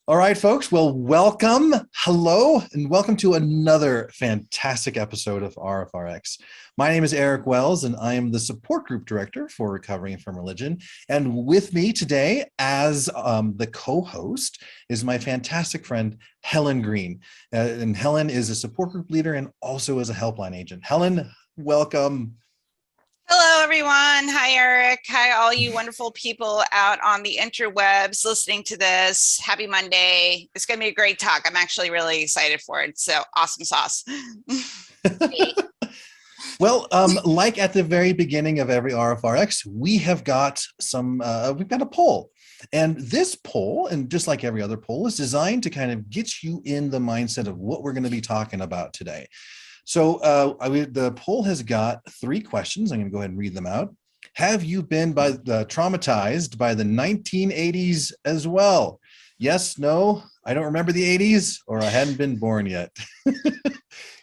All right, folks. Well, welcome. Hello, and welcome to another fantastic episode of RfRx. My name is Eric Wells, and I am the support group director for Recovering from Religion. And with me today, as the co-host, is my fantastic friend, Helen Green. And Helen is a support group leader and also is a helpline agent. Helen, welcome. Hello, everyone. Hi, Eric. Hi, all you wonderful people out on the interwebs listening to this. Happy Monday. It's going to be a great talk. I'm actually really excited for it. So awesome sauce. Well, like at the very beginning of every RfRx, we have got we've got a poll. And this poll, and just like every other poll, is designed to kind of get you in the mindset of what we're going to be talking about today. So the poll has got 3 questions. I'm going to go ahead and read them out. Have you been traumatized by the 1980s as well? Yes, no, I don't remember the 80s, or I hadn't been born yet.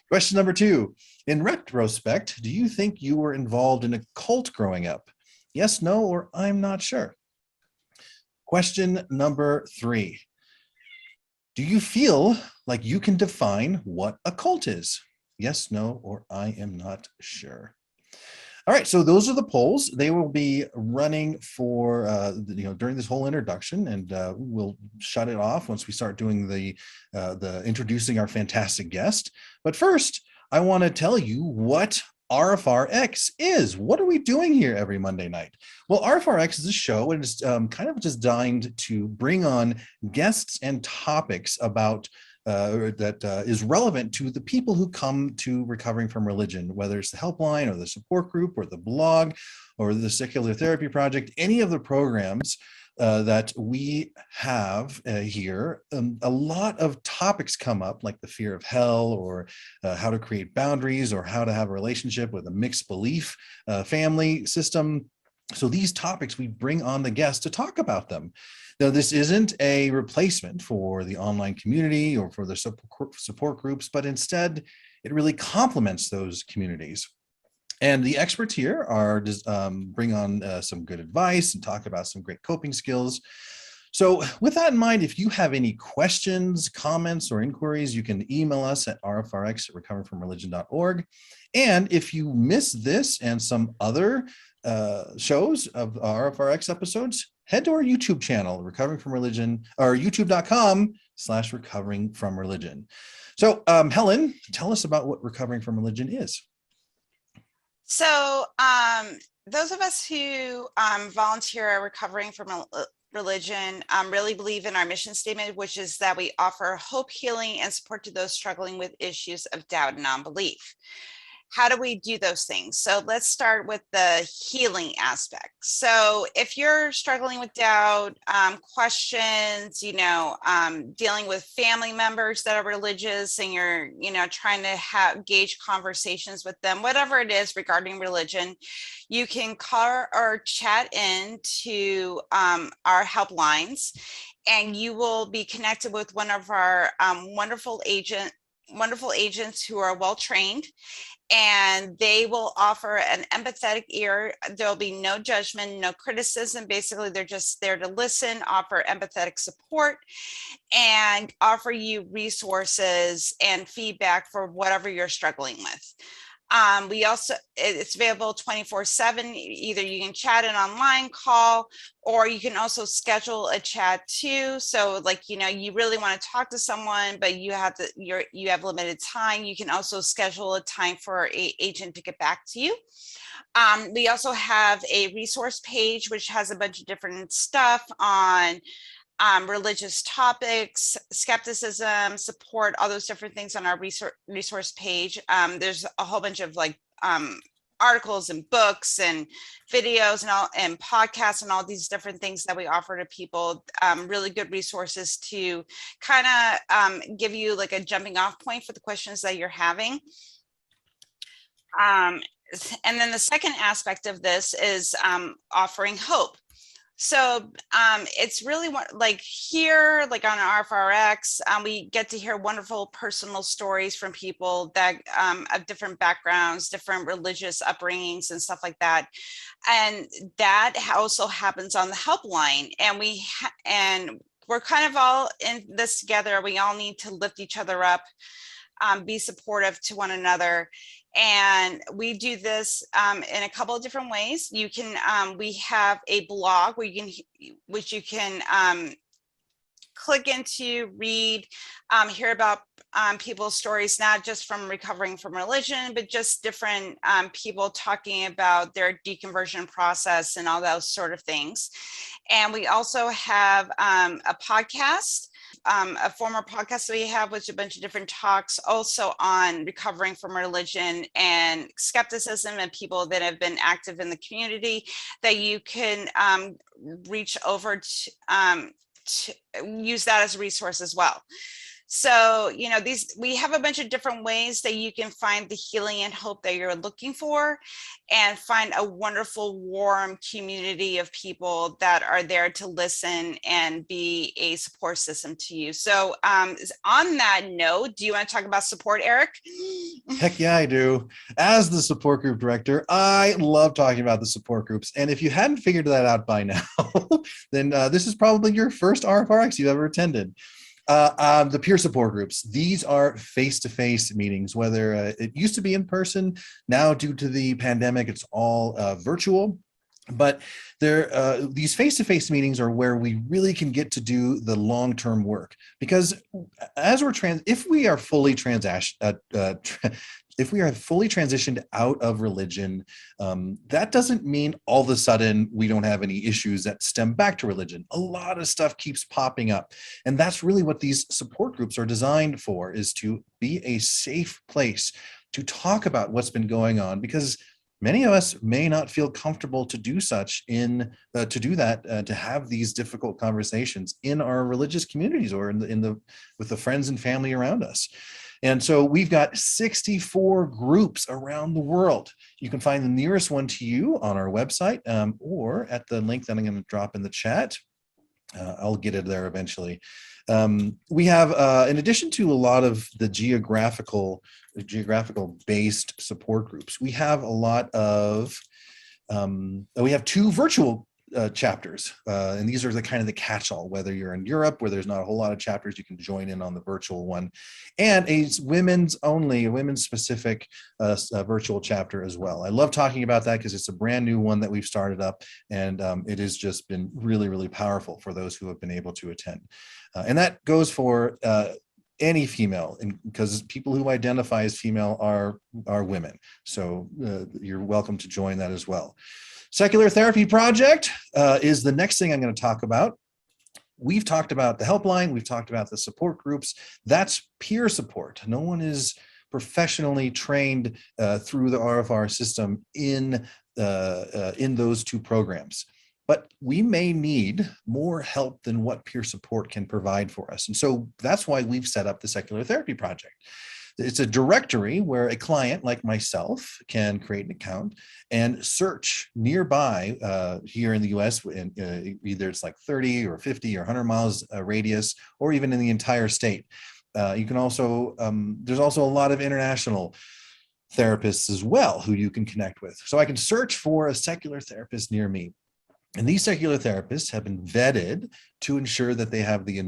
Question number 2. In retrospect, do you think you were involved in a cult growing up? Yes, no, or I'm not sure. Question number 3. Do you feel like you can define what a cult is? Yes, no, or I am not sure. All right, so those are the polls. They will be running for during this whole introduction, and we'll shut it off once we start doing the introducing our fantastic guest. But first, I want to tell you what RfRx is. What are we doing here every Monday night? Well, RfRx is a show, and it's kind of designed to bring on guests and topics about that is relevant to the people who come to Recovering from Religion, whether it's the helpline or the support group or the blog or the Secular Therapy Project, any of the programs that we have here. A lot of topics come up, like the fear of hell, or how to create boundaries, or how to have a relationship with a mixed belief family system. So these topics, we bring on the guests to talk about them. Now, this isn't a replacement for the online community or for the support groups, but instead, it really complements those communities. And the experts here are bring on some good advice and talk about some great coping skills. So with that in mind, if you have any questions, comments, or inquiries, you can email us at rfrx@recoveringfromreligion.org. And if you miss this and some other shows of RfRx episodes, head to our YouTube channel, Recovering from Religion, or youtube.com/Recovering from Religion. So Helen, tell us about what Recovering from Religion is. So those of us who volunteer at Recovering from Religion really believe in our mission statement, which is that we offer hope, healing, and support to those struggling with issues of doubt and non-belief. How do we do those things? So let's start with the healing aspect. So if you're struggling with doubt, questions, dealing with family members that are religious, and you're, trying to gauge conversations with them, whatever it is regarding religion, you can call or chat in to our helplines, and you will be connected with one of our wonderful agents who are well trained, and they will offer an empathetic ear. There'll be no judgment, no criticism. Basically, they're just there to listen, offer empathetic support, and offer you resources and feedback for whatever you're struggling with. It's available 24/7. Either you can chat an online call, or you can also schedule a chat too. So you really want to talk to someone, but you have limited time. You can also schedule a time for an agent to get back to you. We also have a resource page, which has a bunch of different stuff on religious topics, skepticism, support, all those different things on our resource page. There's a whole bunch of articles and books and videos and podcasts and all these different things that we offer to people. Really good resources to kind of give you a jumping off point for the questions that you're having. And then the second aspect of this is offering hope. So it's really here, on RfRx, we get to hear wonderful personal stories from people that of different backgrounds, different religious upbringings and stuff like that. And that also happens on the helpline. And we're kind of all in this together. We all need to lift each other up, be supportive to one another. And we do this in a couple of different ways. You can, we have a blog where which you can click into, read, hear about people's stories, not just from recovering from religion, but just different people talking about their deconversion process and all those sort of things. And we also have a podcast, a former podcast that we have, which a bunch of different talks also on recovering from religion and skepticism and people that have been active in the community that you can reach over to use that as a resource as well. So, you know, we have a bunch of different ways that you can find the healing and hope that you're looking for, and find a wonderful, warm community of people that are there to listen and be a support system to you. So on that note, do you want to talk about support, Eric? Heck yeah, I do. As the support group director, I love talking about the support groups. And if you hadn't figured that out by now, then this is probably your first RfRx you've ever attended. The peer support groups, these are face-to-face meetings, whether it used to be in person. Now, due to the pandemic, it's all virtual. But these face-to-face meetings are where we really can get to do the long-term work, because as if we are fully transitioned out of religion, that doesn't mean all of a sudden we don't have any issues that stem back to religion. A lot of stuff keeps popping up. And that's really what these support groups are designed for, is to be a safe place to talk about what's been going on, because many of us may not feel comfortable to do such to have these difficult conversations in our religious communities or with the friends and family around us. And so we've got 64 groups around the world. You can find the nearest one to you on our website or at the link that I'm going to drop in the chat. I'll get it there eventually. We have, in addition to a lot of the geographical based support groups, we have a lot of, we have 2 virtual chapters, and these are the kind of the catch-all. Whether you're in Europe where there's not a whole lot of chapters, you can join in on the virtual one, and a women's specific virtual chapter as well. I love talking about that because it's a brand new one that we've started up, and it has just been really, really powerful for those who have been able to attend, and that goes for any female, because people who identify as female are women. So you're welcome to join that as well. Secular Therapy Project is the next thing I'm going to talk about. We've talked about the helpline. We've talked about the support groups. That's peer support. No one is professionally trained through the RfR system in those 2 programs. But we may need more help than what peer support can provide for us. And so that's why we've set up the Secular Therapy Project. It's a directory where a client like myself can create an account and search nearby here in the US, either it's like 30 or 50 or 100 miles radius, or even in the entire state. You can also, there's also a lot of international therapists as well who you can connect with. So I can search for a secular therapist near me. And these secular therapists have been vetted to ensure that they have the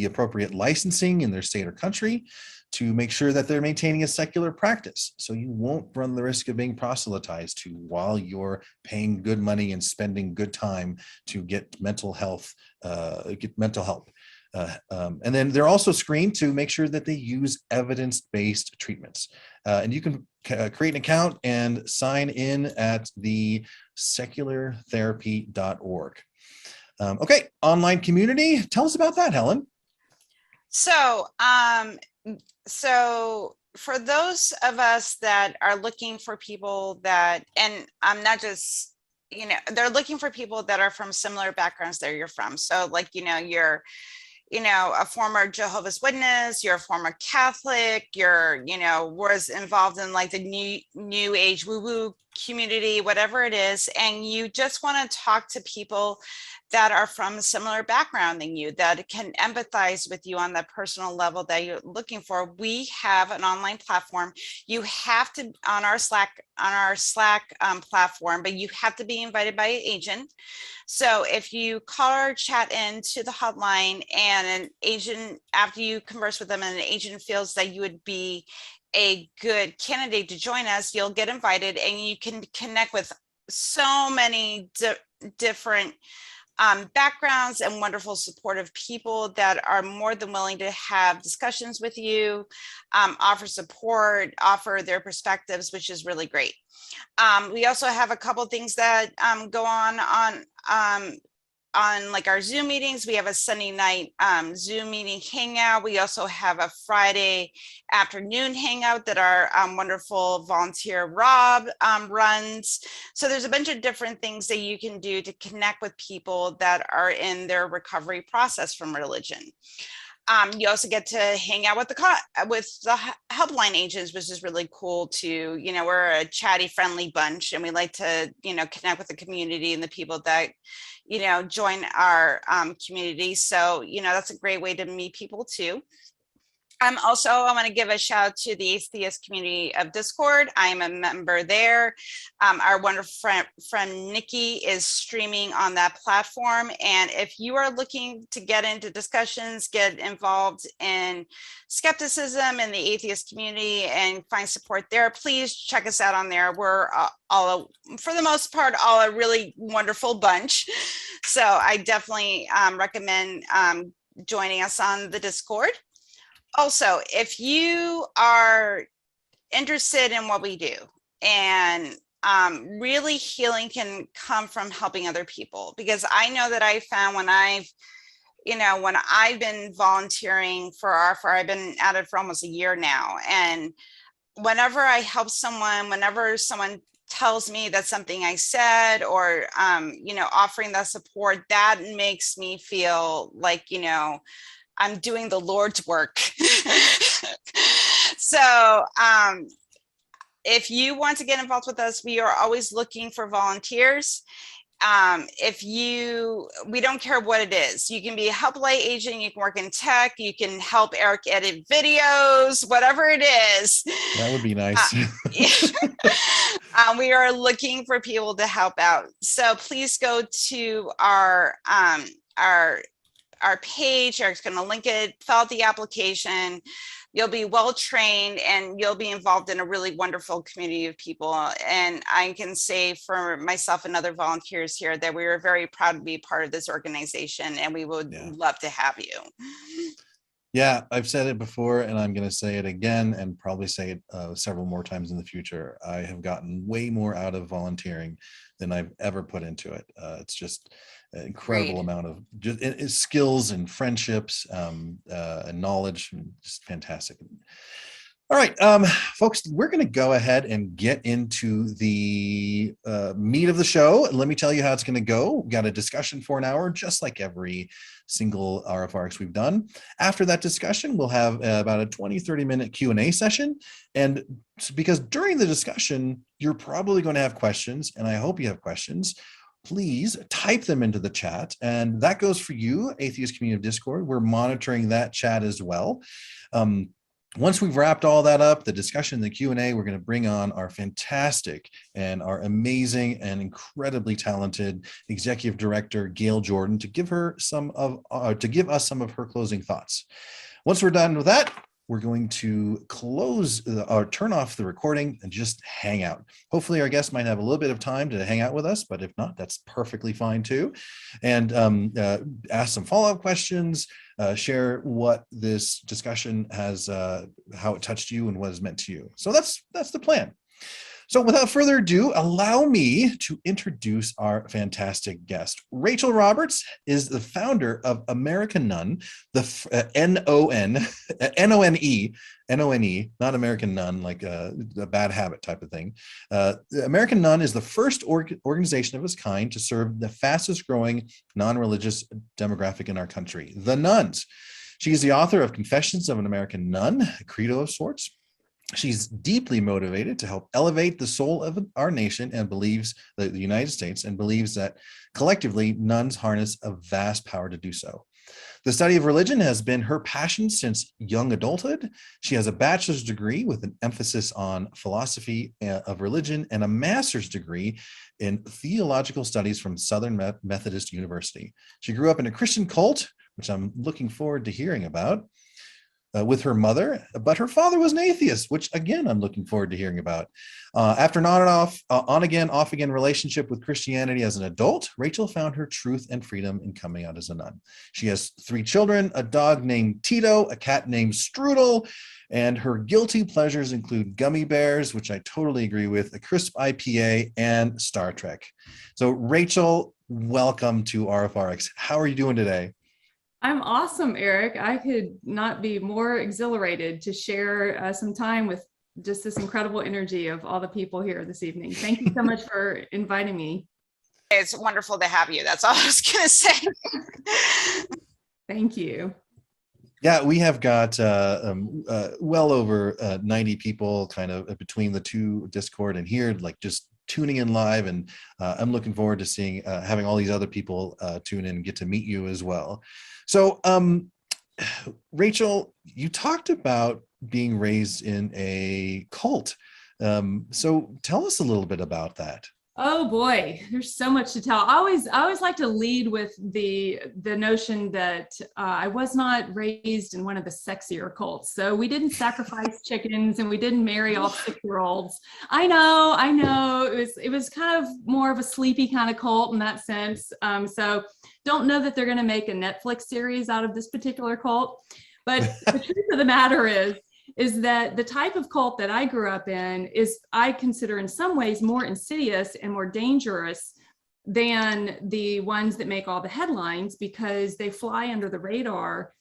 appropriate licensing in their state or country, to make sure that they're maintaining a secular practice. So you won't run the risk of being proselytized to while you're paying good money and spending good time to get mental health, help. And then they're also screened to make sure that they use evidence-based treatments. And you can create an account and sign in at the seculartherapy.org. Okay, online community. Tell us about that, Helen. So for those of us that are looking for people that, and I'm not just, they're looking for people that are from similar backgrounds that you're from. So like, you're a former Jehovah's Witness, you're a former Catholic, you're, was involved in like the new age woo-woo community, whatever it is, and you just want to talk to people that are from a similar background than you, that can empathize with you on that personal level that you're looking for, we have an online platform. You have to, on our Slack platform, but you have to be invited by an agent. So if you call or chat into the hotline and an agent, after you converse with them and an agent feels that you would be a good candidate to join us, you'll get invited and you can connect with so many different backgrounds and wonderful supportive people that are more than willing to have discussions with you, offer support, offer their perspectives, which is really great. We also have a couple things that go on like our Zoom meetings. We have a Sunday night Zoom meeting hangout. We also have a Friday afternoon hangout that our wonderful volunteer Rob runs. So there's a bunch of different things that you can do to connect with people that are in their recovery process from religion. You also get to hang out with the helpline agents, which is really cool too. You know, we're a chatty, friendly bunch, and we like to, you know, connect with the community and the people that, you know, join our community. So, you know, that's a great way to meet people too. I want to give a shout out to the Atheist community of Discord. I am a member there. Our wonderful friend Nikki is streaming on that platform. And if you are looking to get into discussions, get involved in skepticism in the atheist community and find support there, please check us out on there. We're all, for the most part, all a really wonderful bunch. So I definitely recommend joining us on the Discord. Also, if you are interested in what we do, and really healing can come from helping other people, because I know that I found when I've been volunteering for RfR, I've been at it for almost a year now, and whenever I help someone, whenever someone tells me that something I said, or you know, offering that support, that makes me feel like, you know, I'm doing the Lord's work. So if you want to get involved with us, we are always looking for volunteers. We don't care what it is. You can be a helpline agent, you can work in tech, you can help Eric edit videos, whatever it is. That would be nice. We are looking for people to help out. So please go to our page. Eric's going to link it, fill out the application. You'll be well trained and you'll be involved in a really wonderful community of people. And I can say for myself and other volunteers here that we are very proud to be part of this organization, and we would love to have you. Yeah, I've said it before and I'm going to say it again and probably say it several more times in the future. I have gotten way more out of volunteering than I've ever put into it. It's just an incredible amount of just skills and friendships and knowledge. Just fantastic. All right, folks, we're going to go ahead and get into the meat of the show. Let me tell you how it's going to go. We've got a discussion for an hour, just like every single RfRx we've done. After that discussion, we'll have about a 20-30 minute Q&A session. And because during the discussion, you're probably going to have questions, and I hope you have questions. Please type them into the chat. And that goes for you, Atheist Community of Discord. We're monitoring that chat as well. Once we've wrapped all that up, the discussion, the Q&A, we're going to bring on our fantastic and our amazing and incredibly talented executive director, Gayle Jordan, to give us some of her closing thoughts. Once we're done with that, we're going to close or turn off the recording and just hang out. Hopefully our guests might have a little bit of time to hang out with us, but if not, that's perfectly fine too. And ask some follow-up questions, share what this discussion has, how it touched you and what is meant to you. So that's the plan. So without further ado, allow me to introduce our fantastic guest. Rachel Roberts is the founder of American Nun, the N-O-N-E, not American Nun, like a bad habit type of thing. American Nun is the first organization of its kind to serve the fastest growing non-religious demographic in our country, the nuns. She is the author of Confessions of an American Nun, Credo of Sorts, She's deeply motivated to help elevate the soul of our nation and believes the United States and believes that collectively nuns harness a vast power to do so. The study of religion has been her passion since young adulthood. She has a bachelor's degree with an emphasis on philosophy of religion and a master's degree in Theological Studies from Southern Methodist University. She grew up in a Christian cult, which I'm looking forward to hearing about, with her mother, but her father was an atheist, which again, I'm looking forward to hearing about. After an on and off, on again, off again relationship with Christianity as an adult, Rachel found her truth and freedom in coming out as a nun. She has 3 children, a dog named Tito, a cat named Strudel, and her guilty pleasures include gummy bears, which I totally agree with, a crisp IPA, and Star Trek. So Rachel, welcome to RfRx. How are you doing today? I'm awesome, Eric. I could not be more exhilarated to share some time with just this incredible energy of all the people here this evening. Thank you so much for inviting me. It's wonderful to have you. That's all I was going to say. Thank you. Yeah, we have got well over 90 people kind of between the two Discord and here, like just tuning in live. And I'm looking forward to seeing, having all these other people tune in and get to meet you as well. So, Rachel, you talked about being raised in a cult. So tell us a little bit about that. Oh boy, there's so much to tell. I always like to lead with the notion that I was not raised in one of the sexier cults. So we didn't sacrifice chickens and we didn't marry all 6-year-olds. I know. It was kind of more of a sleepy kind of cult in that sense. So don't know that they're going to make a Netflix series out of this particular cult. But the truth of the matter is that the type of cult that I grew up in is, I consider in some ways more insidious and more dangerous than the ones that make all the headlines, because they fly under the radar,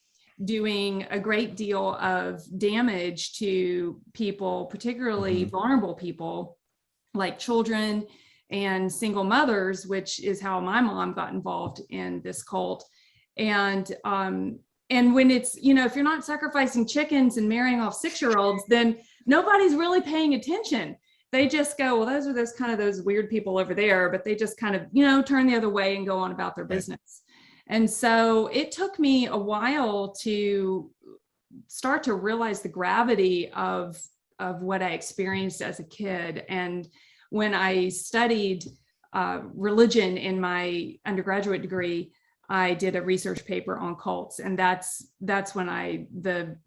doing a great deal of damage to people, particularly vulnerable people like children and single mothers, which is how my mom got involved in this cult. And when it's, if you're not sacrificing chickens and marrying off 6-year-olds, then nobody's really paying attention. They just go, well, those weird people over there, but they just kind of, turn the other way and go on about their business. And so it took me a while to start to realize the gravity of what I experienced as a kid. And when I studied religion in my undergraduate degree, I did a research paper on cults, and that's when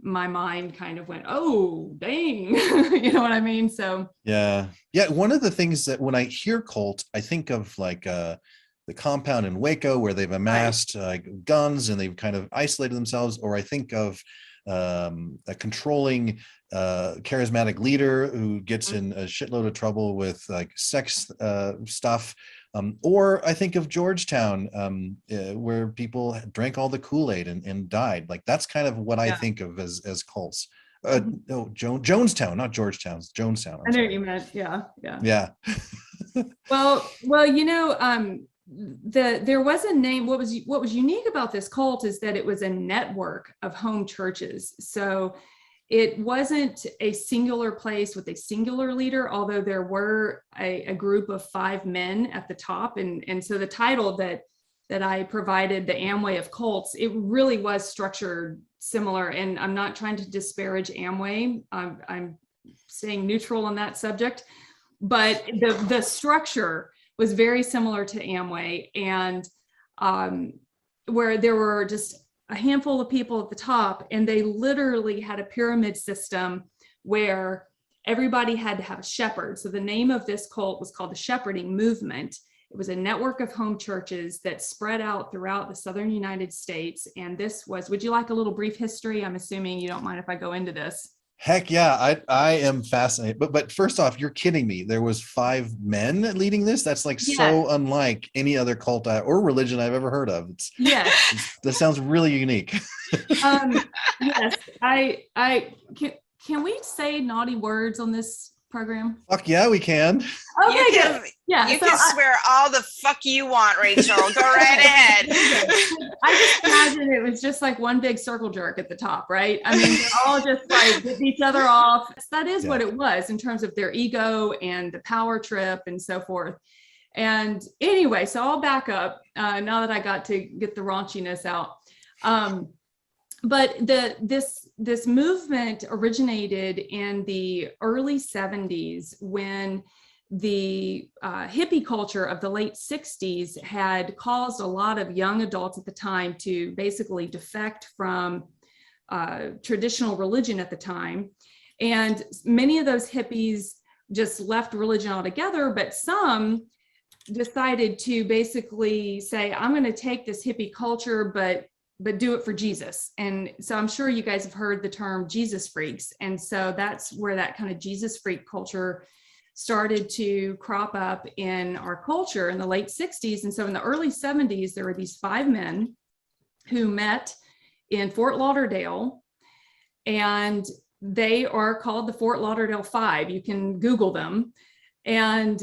my mind kind of went, oh, dang, you know what I mean? So yeah. One of the things that when I hear cult, I think of like the compound in Waco where they've amassed guns and they've kind of isolated themselves, or I think of a controlling charismatic leader who gets in a shitload of trouble with like sex stuff. Or I think of Georgetown, where people drank all the Kool-Aid and died. Like that's kind of what I think of as cults. No, Jonestown, not Georgetown, it's Jonestown. I know what you meant. Yeah. Well, there was a name. What was unique about this cult is that it was a network of home churches. So it wasn't a singular place with a singular leader, although there were a group of 5 men at the top. And so the title that I provided, the Amway of cults, it really was structured similar. And I'm not trying to disparage Amway. I'm staying neutral on that subject, but the structure was very similar to Amway, and where there were just a handful of people at the top, and they literally had a pyramid system where everybody had to have a shepherd. So the name of this cult was called the Shepherding Movement. It was a network of home churches that spread out throughout the Southern United States. And this was, would you like a little brief history? I'm assuming you don't mind if I go into this. Heck yeah, I am fascinated. But first off, you're kidding me. There was 5 men leading this. That's like so unlike any other cult or religion I've ever heard of. That sounds really unique. Yes, I can we say naughty words on this program? Fuck yeah, we can. Okay, You good. can, Yeah, you so can swear all the fuck you want, Rachel. Go right ahead. I just imagine it was just like one big circle jerk at the top, right? I mean, they're all just like getting each other off. That is what it was in terms of their ego and the power trip and so forth. And anyway, so I'll back up now that I got to get the raunchiness out. But this movement originated in the early 70s when the hippie culture of the late 60s had caused a lot of young adults at the time to basically defect from traditional religion at the time. And many of those hippies just left religion altogether, but some decided to basically say, I'm going to take this hippie culture, but do it for Jesus. And so I'm sure you guys have heard the term Jesus freaks. And so that's where that kind of Jesus freak culture started to crop up in our culture in the late 60s. And so in the early 70s, there were these 5 men who met in Fort Lauderdale, and they are called the Fort Lauderdale 5. You can Google them. And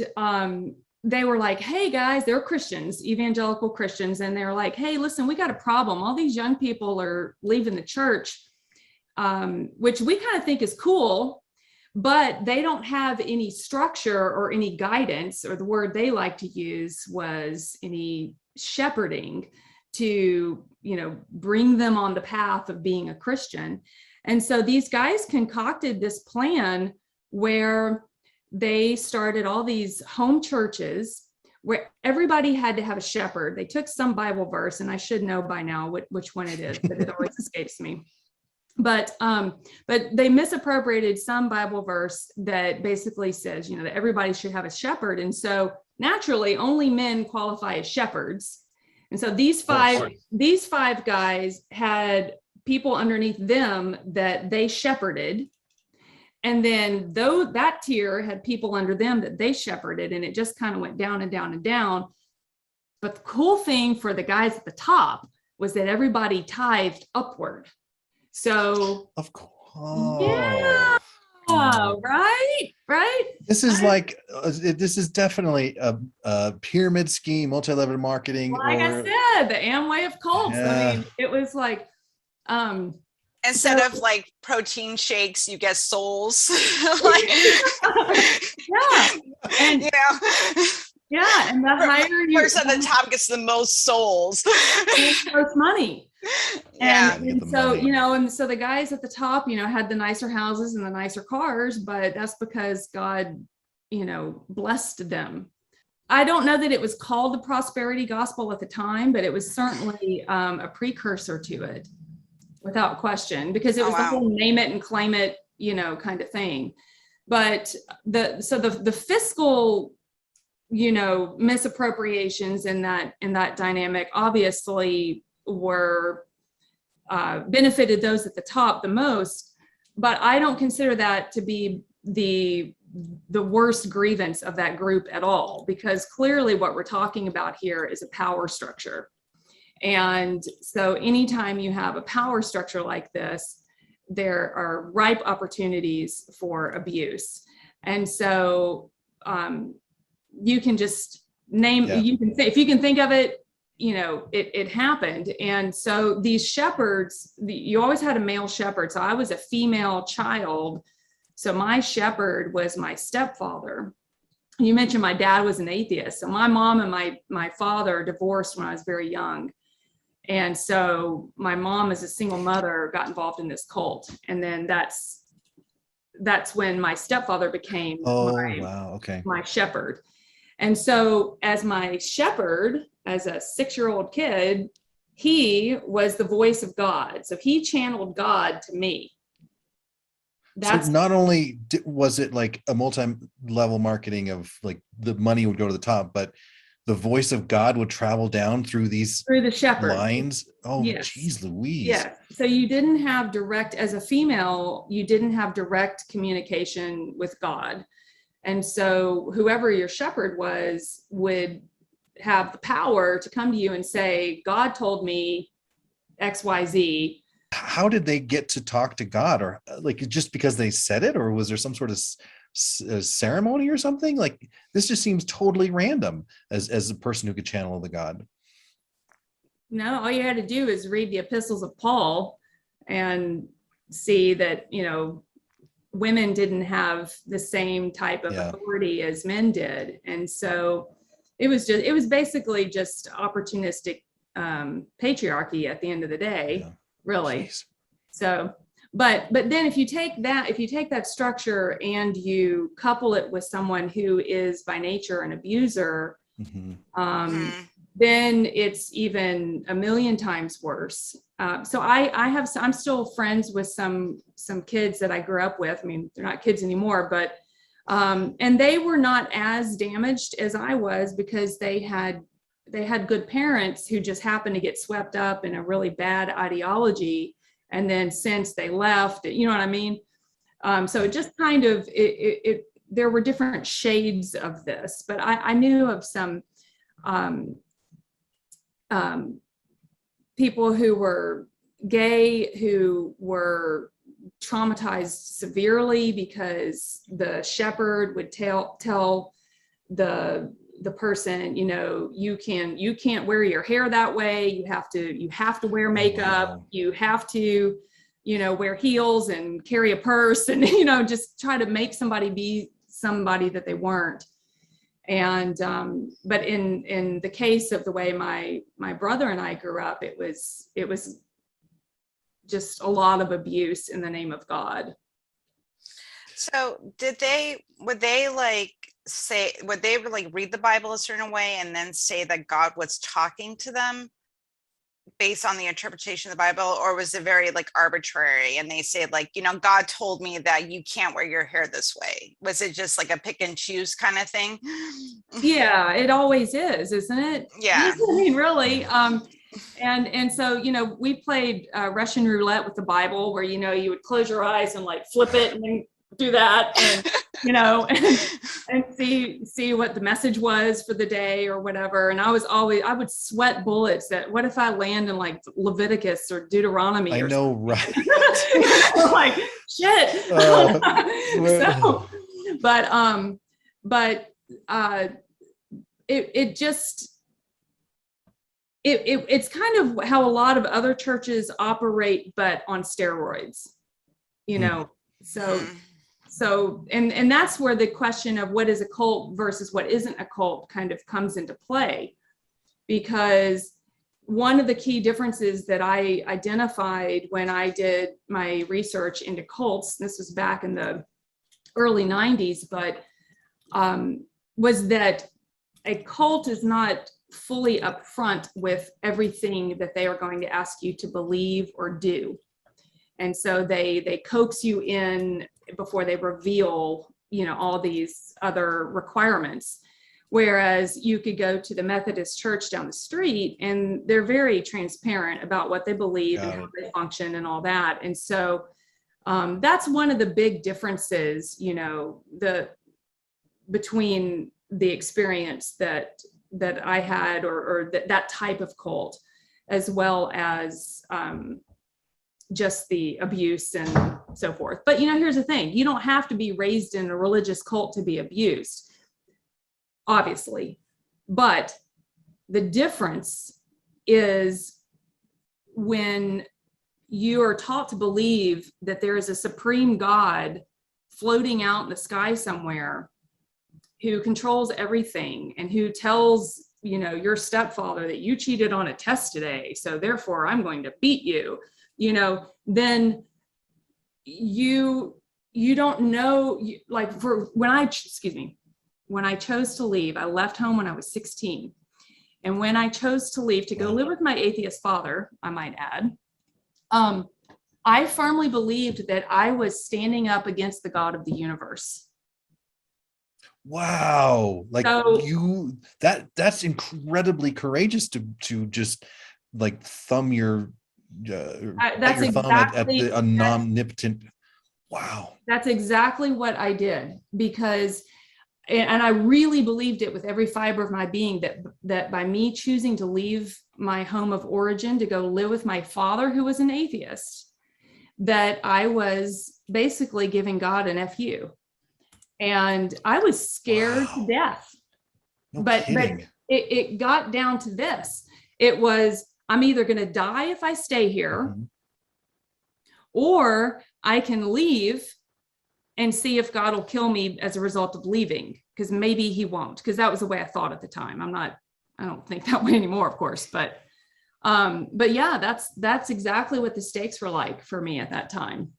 they were like, hey guys, they're Christians, evangelical Christians. And they're like, hey, listen, we got a problem. All these young people are leaving the church, which we kind of think is cool, but they don't have any structure or any guidance, or the word they like to use was any shepherding to, bring them on the path of being a Christian. And so these guys concocted this plan where they started all these home churches where everybody had to have a shepherd. They took some Bible verse, and I should know by now which one it is, but it always escapes me. But they misappropriated some Bible verse that basically says, that everybody should have a shepherd. And so naturally only men qualify as shepherds. And so these five guys had people underneath them that they shepherded. And then though that tier had people under them that they shepherded, and it just kind of went down and down and down. But the cool thing for the guys at the top was that everybody tithed upward. So Of course. yeah, right. This is like this is definitely a pyramid scheme, multi-level marketing. Like I said, the Amway of cults. Yeah. I mean, it was like Instead of like protein shakes, you get souls. yeah, and yeah, and the higher you person at the top gets the most souls. most money. Yeah. And so, and so the guys at the top, had the nicer houses and the nicer cars, but that's because God, blessed them. I don't know that it was called the prosperity gospel at the time, but it was certainly a precursor to it, without question, because it was the whole name it and claim it, kind of thing. But the fiscal, misappropriations in that dynamic obviously were benefited those at the top the most, but I don't consider that to be the worst grievance of that group at all, because clearly what we're talking about here is a power structure. And so anytime you have a power structure like this, there are ripe opportunities for abuse. And so you can just name, you can if you can think of it, it happened. And so these shepherds, you always had a male shepherd. So I was a female child. So my shepherd was my stepfather. You mentioned my dad was an atheist. So my mom and my father divorced when I was very young. And so my mom, as a single mother, got involved in this cult. And then that's when my stepfather became my shepherd. And so as my shepherd, as a 6-year-old kid, he was the voice of God. So he channeled God to me. So not only was it like a multi-level marketing of like the money would go to the top, but the voice of God would travel down through the shepherd lines. Oh, yes. Geez Louise. Yeah. So you didn't have direct, as a female, you didn't have direct communication with God. And so whoever your shepherd was would have the power to come to you and say, God told me XYZ. How did they get to talk to God? Or like just because they said it, or was there some sort of ceremony or something? Like, this just seems totally random as a person who could channel the God. No, all you had to do is read the epistles of Paul and see that, women didn't have the same type of authority as men did. And so it was basically just opportunistic patriarchy at the end of the day, really. Jeez. So, but then if you take that structure and you couple it with someone who is by nature an abuser, then it's even a million times worse. So I'm still friends with some kids that I grew up with. I mean, they're not kids anymore, but and they were not as damaged as I was, because they had good parents who just happened to get swept up in a really bad ideology, and then since they left, you know what I mean? So it just kind of there were different shades of this, but I knew of some people who were gay who were traumatized severely because the shepherd would tell the person, you can't wear your hair that way. You have to wear makeup. Wow. You have to, wear heels and carry a purse, and, just try to make somebody be somebody that they weren't. And but in the case of the way my brother and I grew up, it was just a lot of abuse in the name of God. So would they read the Bible a certain way and then say that God was talking to them based on the interpretation of the Bible, or was it very arbitrary, and they say God told me that you can't wear your hair this way? Was it just a pick and choose kind of thing? Yeah, it always is, isn't it? Yeah. I mean, really. And so, we played Russian roulette with the Bible, where, you would close your eyes and flip it and then do that, and, and see what the message was for the day or whatever. And I would sweat bullets that what if I land in Leviticus or Deuteronomy? I know, right? Shit. It's kind of how a lot of other churches operate, but on steroids, So, and that's where the question of what is a cult versus what isn't a cult kind of comes into play, because one of the key differences that I identified when I did my research into cults, this was back in the early 90s, but was that a cult is not fully upfront with everything that they are going to ask you to believe or do. And so they coax you in before they reveal, all these other requirements. Whereas you could go to the Methodist church down the street and they're very transparent about what they believe and how they function and all that. And so that's one of the big differences, between the experience that I had or that type of cult, as well as just the abuse and so forth. But here's the thing: you don't have to be raised in a religious cult to be abused, obviously. But the difference is when you are taught to believe that there is a supreme God floating out in the sky somewhere who controls everything and who tells your stepfather that you cheated on a test today, so therefore I'm going to beat you, then you don't know, when I chose to leave, I left home when I was 16. And when I chose to leave to go live with my atheist father, I might add, I firmly believed that I was standing up against the God of the universe. Wow. That's incredibly courageous to just thumb your that's your thumb exactly, at a omnipotent. Wow. That's exactly what I did, because, and I really believed it with every fiber of my being, that by me choosing to leave my home of origin to go live with my father, who was an atheist, that I was basically giving God an FU. And I was scared to death. No But kidding. it got down to this. It was, I'm either going to die if I stay here, Mhm. or I can leave and see if God will kill me as a result of leaving, because maybe he won't, because that was the way I thought at the time. I don't think that way anymore, of course, but yeah, that's exactly what the stakes were like for me at that time.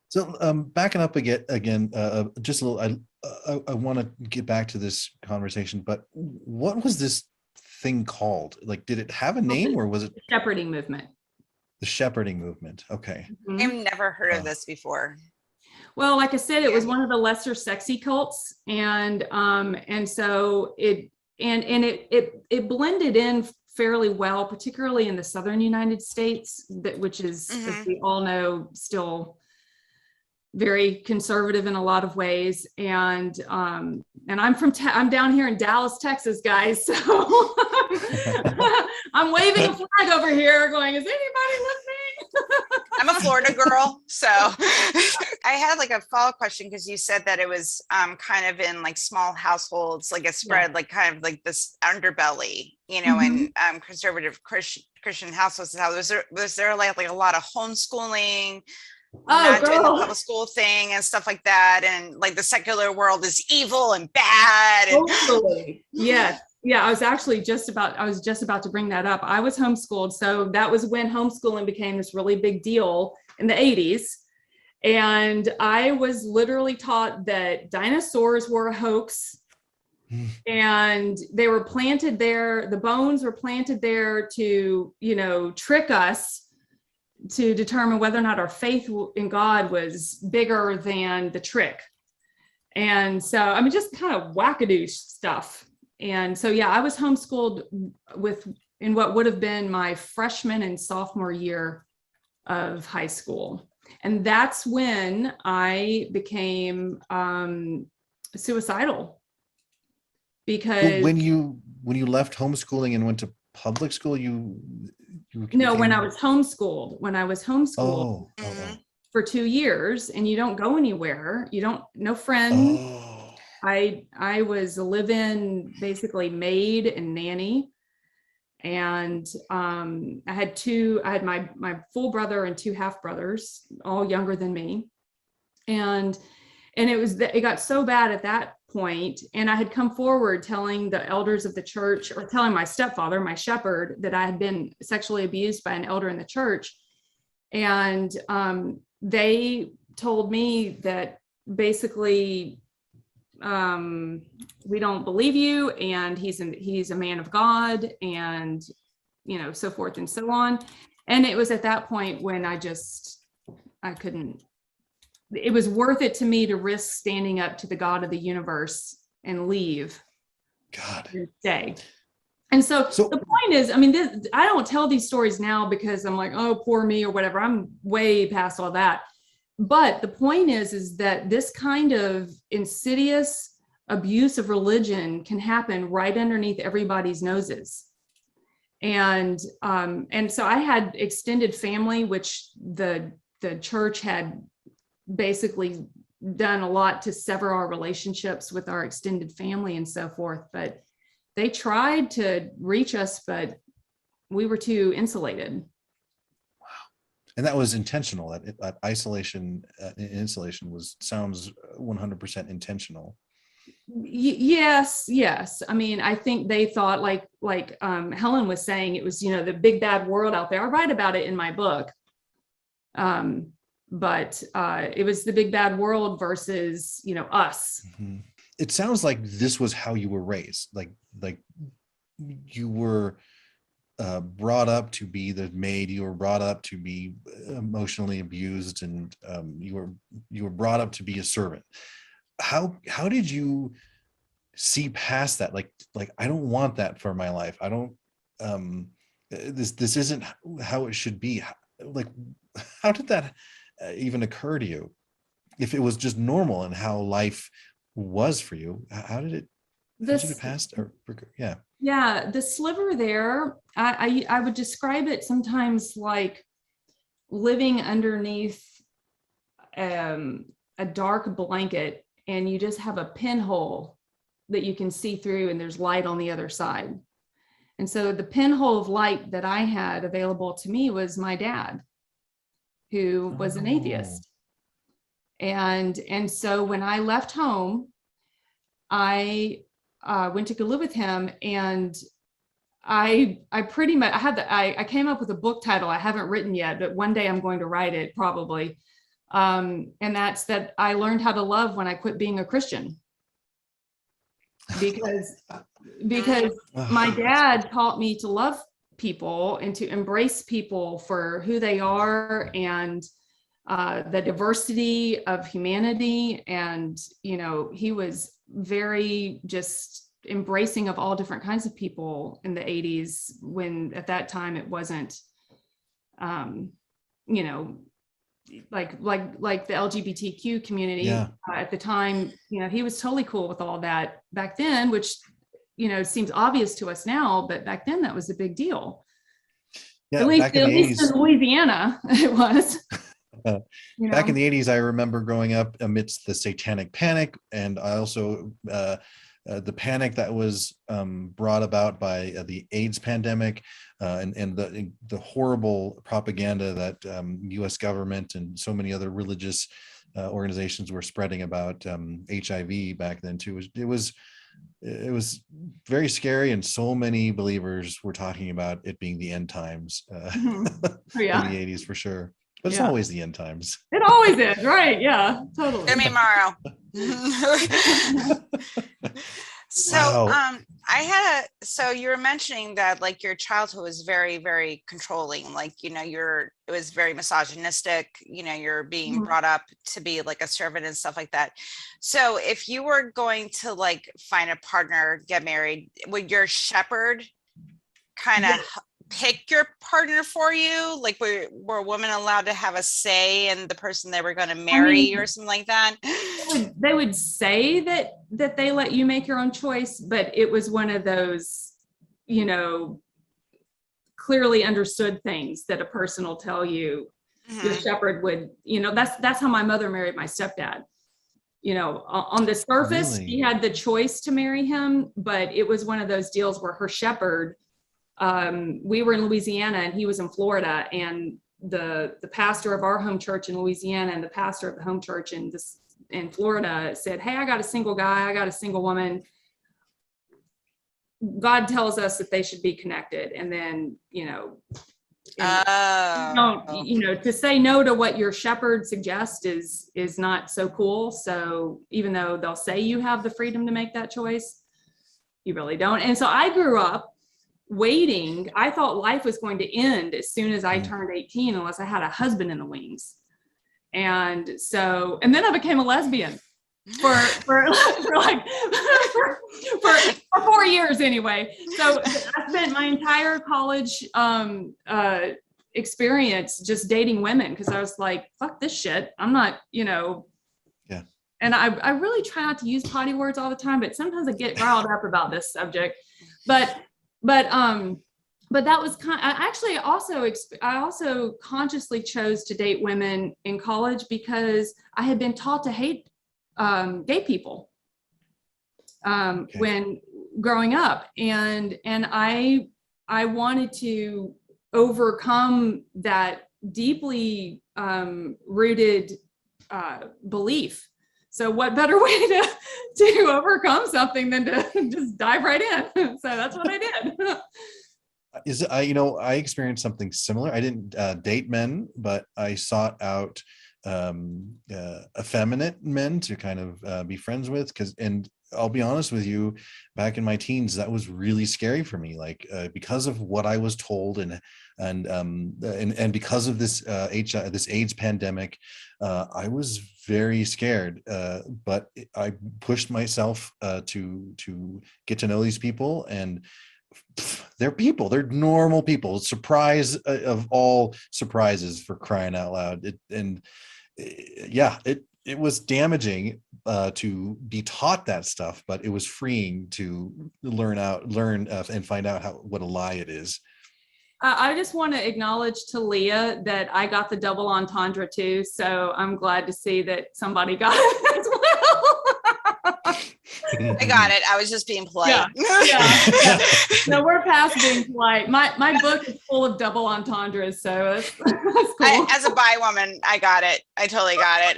So backing up again, just a little, I want to get back to this conversation, but what was this thing called? Like, did it have a name, or was it The shepherding movement? the shepherding movement? Okay. Mhm. I've never heard of this before. Well, like I said, it was one of the lesser sexy cults, and so it blended in fairly well, particularly in the Southern United States, which is, as we all know, still very conservative in a lot of ways. And I'm down here in Dallas, Texas, guys. So I'm waving a flag over here going, is anybody listening? I'm a Florida girl, so I had like a follow-up question, because you said that it was kind of in like small households, like it spread like kind of like this underbelly, in conservative Christian households. How was there like a lot of homeschooling, not doing the public school thing and stuff like that, and like the secular world is evil and bad? And Totally. Yes. Yeah, I was just about to bring that up. I was homeschooled. So that was when homeschooling became this really big deal in the 80s. And I was literally taught that dinosaurs were a hoax, and they were planted there. The bones were planted there to, trick us to determine whether or not our faith in God was bigger than the trick. And so, just kind of wackadoo stuff. And so, yeah, I was homeschooled in what would have been my freshman and sophomore year of high school. And that's when I became suicidal. Because when you left homeschooling and went to public school, when I was homeschooled, oh. for 2 years, and you don't go anywhere, no friends. Oh. I was a live-in, basically maid and nanny. And I had my full brother and 2 half brothers, all younger than me. And it got so bad at that point. And I had come forward telling the elders of the church, or telling my stepfather, my shepherd, that I had been sexually abused by an elder in the church. And they told me that basically, we don't believe you, and he's a man of God, and so forth and so on. And it was at that point when I couldn't, it was worth it to me to risk standing up to the God of the universe and leave. God. And stay. And so the point is, I don't tell these stories now because I'm like, oh, poor me or whatever. I'm way past all that. But the point is that this kind of insidious abuse of religion can happen right underneath everybody's noses. And so I had extended family, which the church had basically done a lot to sever our relationships with our extended family and so forth. But they tried to reach us, but we were too insulated. And that was intentional. That isolation and insulation sounds 100% intentional. Yes. I think they thought, like Helen was saying, it was the big bad world out there. I write about it in my book, but it was the big bad world versus us. Mm-hmm. It sounds like this was how you were raised. Like you were brought up to be the maid, you were brought up to be emotionally abused, and you were brought up to be a servant. How did you see past that? Like I don't want that for my life. I don't this isn't how it should be. Like, how did that even occur to you? If it was just normal and how life was for you, how did it get past? Yeah, the sliver there, I would describe it sometimes like living underneath a dark blanket and you just have a pinhole that you can see through, and there's light on the other side. And so the pinhole of light that I had available to me was my dad, who was an atheist. And so when I left home, I went to go live with him, and I pretty much, I came up with a book title I haven't written yet, but one day I'm going to write it probably. And that's that I learned how to love when I quit being a Christian. Because my dad taught me to love people and to embrace people for who they are, and the diversity of humanity. And, you know, he was very just embracing of all different kinds of people in the 80s, when at that time it wasn't, you know, like the LGBTQ community at the time. You know, he was totally cool with all that back then, which, you know, seems obvious to us now, but back then that was a big deal. Yeah, at least in Louisiana it was. You know? Back in the 80s, I remember growing up amidst the satanic panic, and I also the panic that was brought about by the AIDS pandemic, and the horrible propaganda that U.S. government and so many other religious organizations were spreading about HIV back then too. It was very scary, and so many believers were talking about it being the end times in the 80s for sure. But it's always the end times. It always is, right? Yeah, totally. Give me Morrow. So, Wow. so you were mentioning that like your childhood was very, very controlling. Like, you know, it was very misogynistic. You know, you're being brought up to be like a servant and stuff like that. So if you were going to like find a partner, get married, would your shepherd kind of pick your partner for you? Like, were women allowed to have a say in the person they were going to marry, or something like that? They would say that they let you make your own choice, but it was one of those, you know, clearly understood things that a person will tell you. Your shepherd would, you know, that's how my mother married my stepdad. You know, on the surface, she had the choice to marry him, but it was one of those deals where her shepherd, we were in Louisiana and he was in Florida, and the pastor of our home church in Louisiana and the pastor of the home church in Florida said, "Hey, I got a single guy, I got a single woman. God tells us that they should be connected." And then, you know, you know, to say no to what your shepherd suggests is not so cool. So even though they'll say you have the freedom to make that choice, you really don't. And so I grew up waiting. I thought life was going to end as soon as I turned 18, unless I had a husband in the wings. And so, and then I became a lesbian for 4 years anyway. So I spent my entire college experience just dating women, because I was like, fuck this shit. I'm not, you know. Yeah. And I really try not to use potty words all the time, but sometimes I get riled up about this subject. But that was I also consciously chose to date women in college because I had been taught to hate gay people when growing up, and I wanted to overcome that deeply rooted belief. So what better way to overcome something than to just dive right in? So that's what I did. I experienced something similar. I didn't date men, but I sought out effeminate men to kind of be friends with, and I'll be honest with you, back in my teens, that was really scary for me, like because of what I was told, and because of this this AIDS pandemic, I was very scared, but I pushed myself to get to know these people, and they're people. They're normal people. Surprise of all surprises, for crying out loud. It was damaging to be taught that stuff, but it was freeing to learn and find out what a lie it is. I just want to acknowledge to Leah that I got the double entendre too. So I'm glad to see that somebody got it as well. I got it. I was just being polite. Yeah. No, we're past being polite. My book is full of double entendres, so that's cool. As a bi woman, I got it. I totally got it.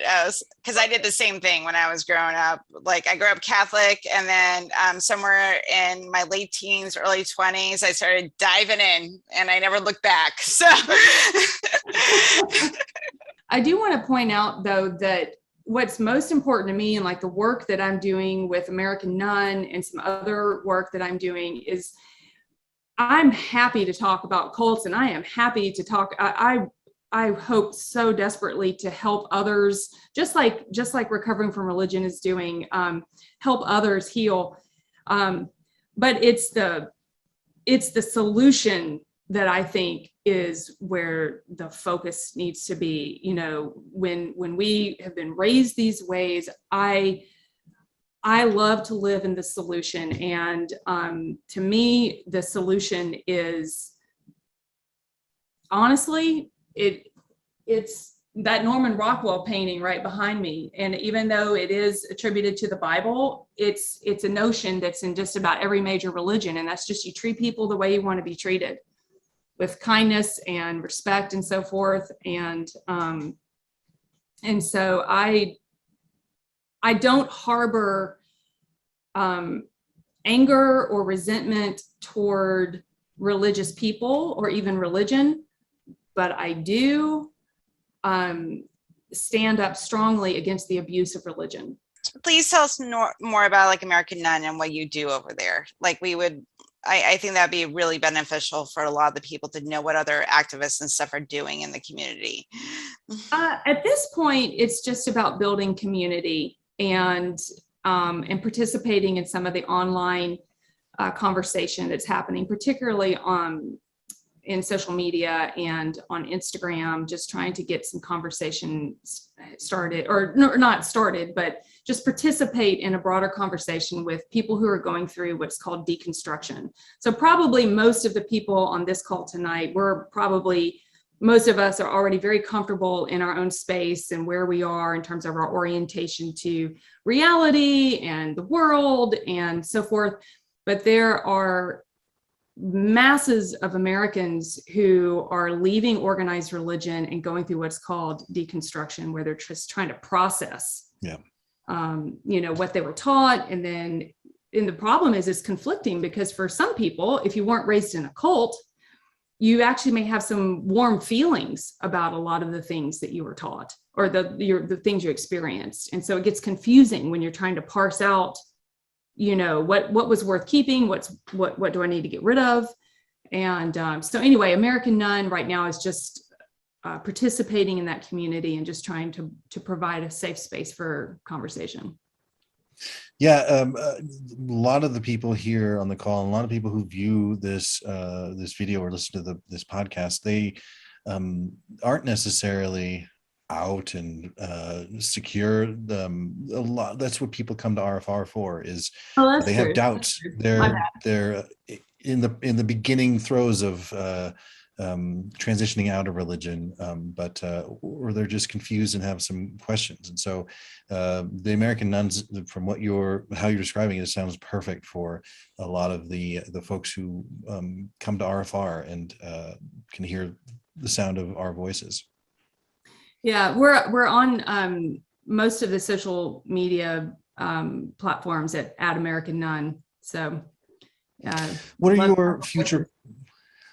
Because I did the same thing when I was growing up. Like I grew up Catholic, and then somewhere in my late teens, early 20s, I started diving in, and I never looked back. So I do want to point out, though, that what's most important to me, and like the work that I'm doing with American Nun and some other work that I'm doing, is I'm happy to talk about cults, and I am happy to talk. I hope so desperately to help others, just like Recovering from Religion is doing, help others heal. But it's the solution that I think is where the focus needs to be. You know, when we have been raised these ways, I love to live in the solution. And to me, the solution is, honestly, it's that Norman Rockwell painting right behind me. And even though it is attributed to the Bible, it's a notion that's in just about every major religion. And that's just, you treat people the way you want to be treated, with kindness and respect and so forth. And so I don't harbor anger or resentment toward religious people or even religion, but I do stand up strongly against the abuse of religion. please tell us more about like American Nun and what you do over there. Like I think that'd be really beneficial for a lot of the people to know what other activists and stuff are doing in the community. At this point, it's just about building community and participating in some of the online conversation that's happening, particularly in social media and on Instagram, just trying to get some conversation started, or not started, but just participate in a broader conversation with people who are going through what's called deconstruction. So probably most of the people on this call tonight, most of us are already very comfortable in our own space and where we are in terms of our orientation to reality and the world and so forth. But there are masses of Americans who are leaving organized religion and going through what's called deconstruction, where they're just trying to process, what they were taught. And the problem is it's conflicting, because for some people, if you weren't raised in a cult, you actually may have some warm feelings about a lot of the things that you were taught, or the things you experienced. And so it gets confusing when you're trying to parse out, what was worth keeping, what do I need to get rid of? And so anyway, American Nun right now is just participating in that community and just trying to provide a safe space for conversation. Yeah, a lot of the people here on the call, and a lot of people who view this video or listen to this podcast, they aren't necessarily out and secure. A lot, that's what people come to RfR for, is they have doubts. They're in the beginning throes of transitioning out of religion, or they're just confused and have some questions. And so the American Nuns, from how you're describing it, sounds perfect for a lot of the folks who come to RfR and can hear the sound of our voices. Yeah, we're on most of the social media platforms at American Nun. So what are your future?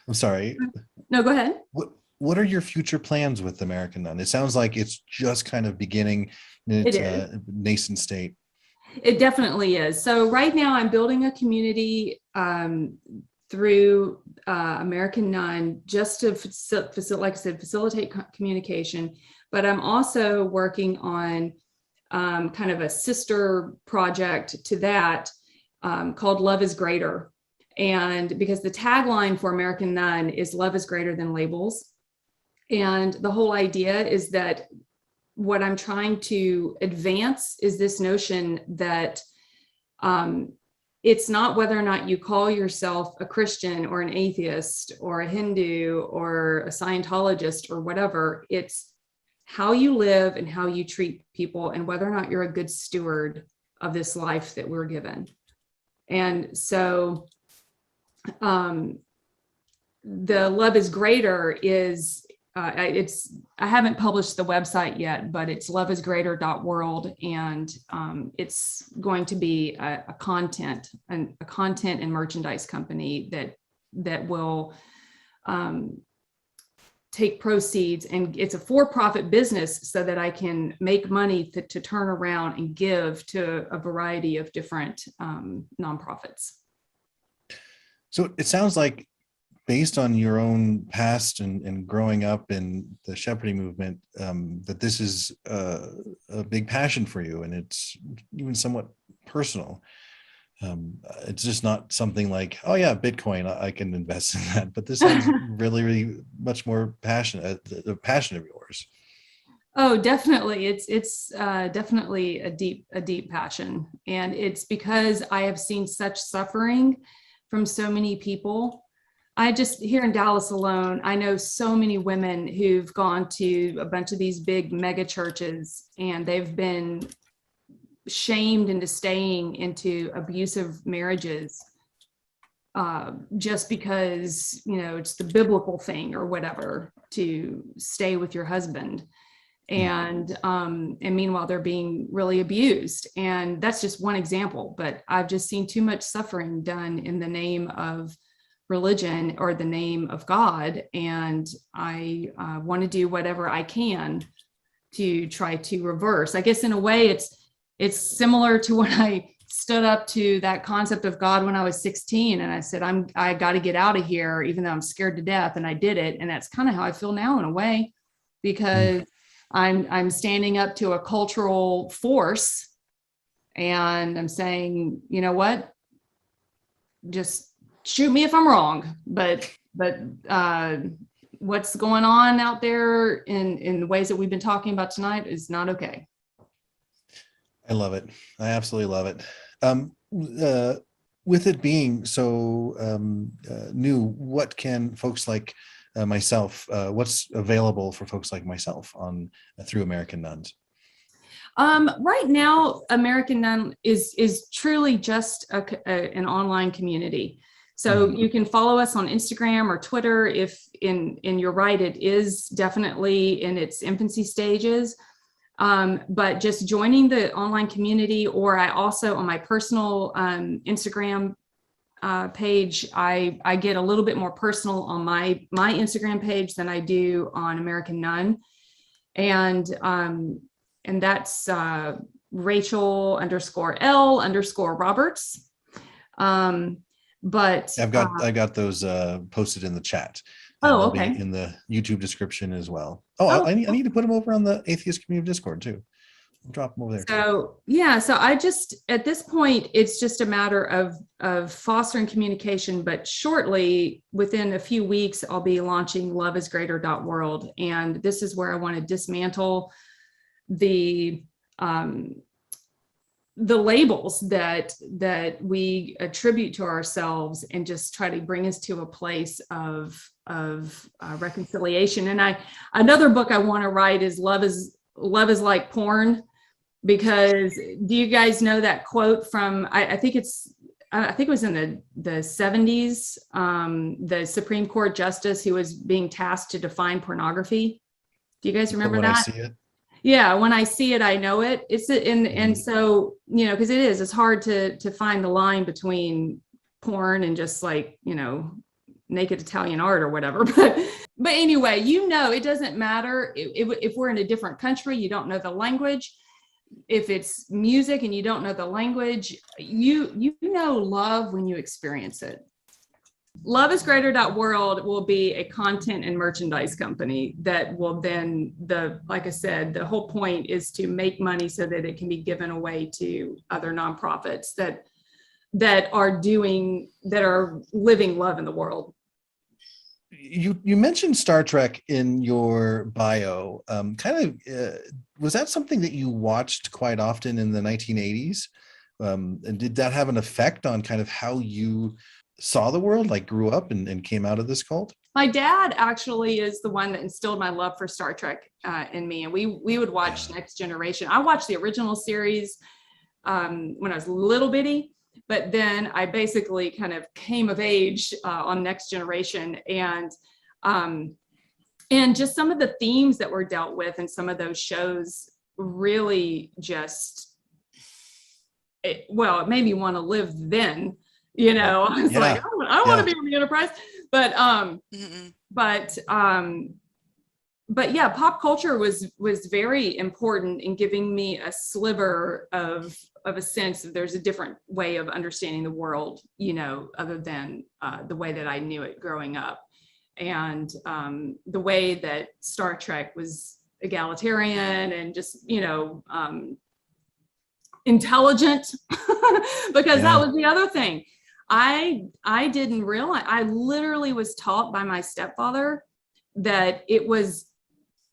I'm sorry. No, go ahead. What are your future plans with American Nun? It sounds like it's just kind of beginning in its nascent state. It definitely is. So right now I'm building a community through American Nun, just to facilitate communication. But I'm also working on kind of a sister project to that called Love is Greater. And because the tagline for American Nun is love is greater than labels. And the whole idea is that what I'm trying to advance is this notion that it's not whether or not you call yourself a Christian or an atheist or a Hindu or a Scientologist or whatever. It's how you live and how you treat people, and whether or not you're a good steward of this life that we're given. And so the Love is Greater is, I haven't published the website yet, but it's loveisgreater.world, and it's going to be a content and merchandise company that will take proceeds, and it's a for-profit business so that I can make money to turn around and give to a variety of different nonprofits. So it sounds like, based on your own past and growing up in the shepherding movement, that this is a big passion for you, and it's even somewhat personal. It's just not something like, oh yeah, Bitcoin, I can invest in that. But this sounds really, really much more passionate, a passion of yours. Oh, definitely. It's definitely a deep passion. And it's because I have seen such suffering from so many people. I just, here in Dallas alone, I know so many women who've gone to a bunch of these big mega churches, and they've been shamed into staying into abusive marriages just because, it's the biblical thing or whatever to stay with your husband. And meanwhile, they're being really abused. And that's just one example, but I've just seen too much suffering done in the name of religion or the name of God. And I want to do whatever I can to try to reverse. I guess in a way it's similar to when I stood up to that concept of God when I was 16. And I said, I got to get out of here, even though I'm scared to death. And I did it. And that's kind of how I feel now in a way, because I'm standing up to a cultural force, and I'm saying, you know what, just shoot me if I'm wrong, but what's going on out there in the ways that we've been talking about tonight is not okay. I love it. I absolutely love it. With it being so new, what can folks like myself, what's available for folks like myself on through American Nuns? Right now, American Nun is truly just an online community. So you can follow us on Instagram or Twitter. And you're right, it is definitely in its infancy stages. But just joining the online community, or I also on my personal Instagram page, I get a little bit more personal on my Instagram page than I do on American Nun. And that's Rachel_L_Roberts. But I got those posted in the chat. Oh, okay. Be in the YouTube description as well. I need to put them over on the Atheist Community Discord too. I'll drop them over there. So yeah, so I just, at this point, it's just a matter of fostering communication. But shortly, within a few weeks, I'll be launching loveisgreater.world, and this is where I want to dismantle the labels that we attribute to ourselves, and just try to bring us to a place of reconciliation. And another book I want to write is Love is Like Porn, because do you guys know that quote from, I think it was in the 70s, the Supreme Court justice who was being tasked to define pornography. Do you guys remember that? I see it. Yeah, when I see it, I know it. And so, because it's hard to find the line between porn and just like, naked Italian art or whatever. But anyway, it doesn't matter if we're in a different country, you don't know the language. If it's music and you don't know the language, you know love when you experience it. Loveisgreater.world will be a content and merchandise company that will then, like I said, the whole point is to make money so that it can be given away to other nonprofits that are living love in the world. You mentioned Star Trek in your bio. Was that something that you watched quite often in the 1980s? And did that have an effect on kind of how you saw the world, like grew up and came out of this cult? My dad actually is the one that instilled my love for Star Trek in me. And we would watch Next Generation. I watched the original series when I was little bitty. But then I basically kind of came of age on Next Generation, and just some of the themes that were dealt with in some of those shows really just, it made me want to live then. I was like, I want to be on the Enterprise, but yeah, pop culture was very important in giving me a sliver of a sense of there's a different way of understanding the world, other than the way that I knew it growing up. And the way that Star Trek was egalitarian and just, intelligent, because that was the other thing. I didn't realize, I literally was taught by my stepfather that it was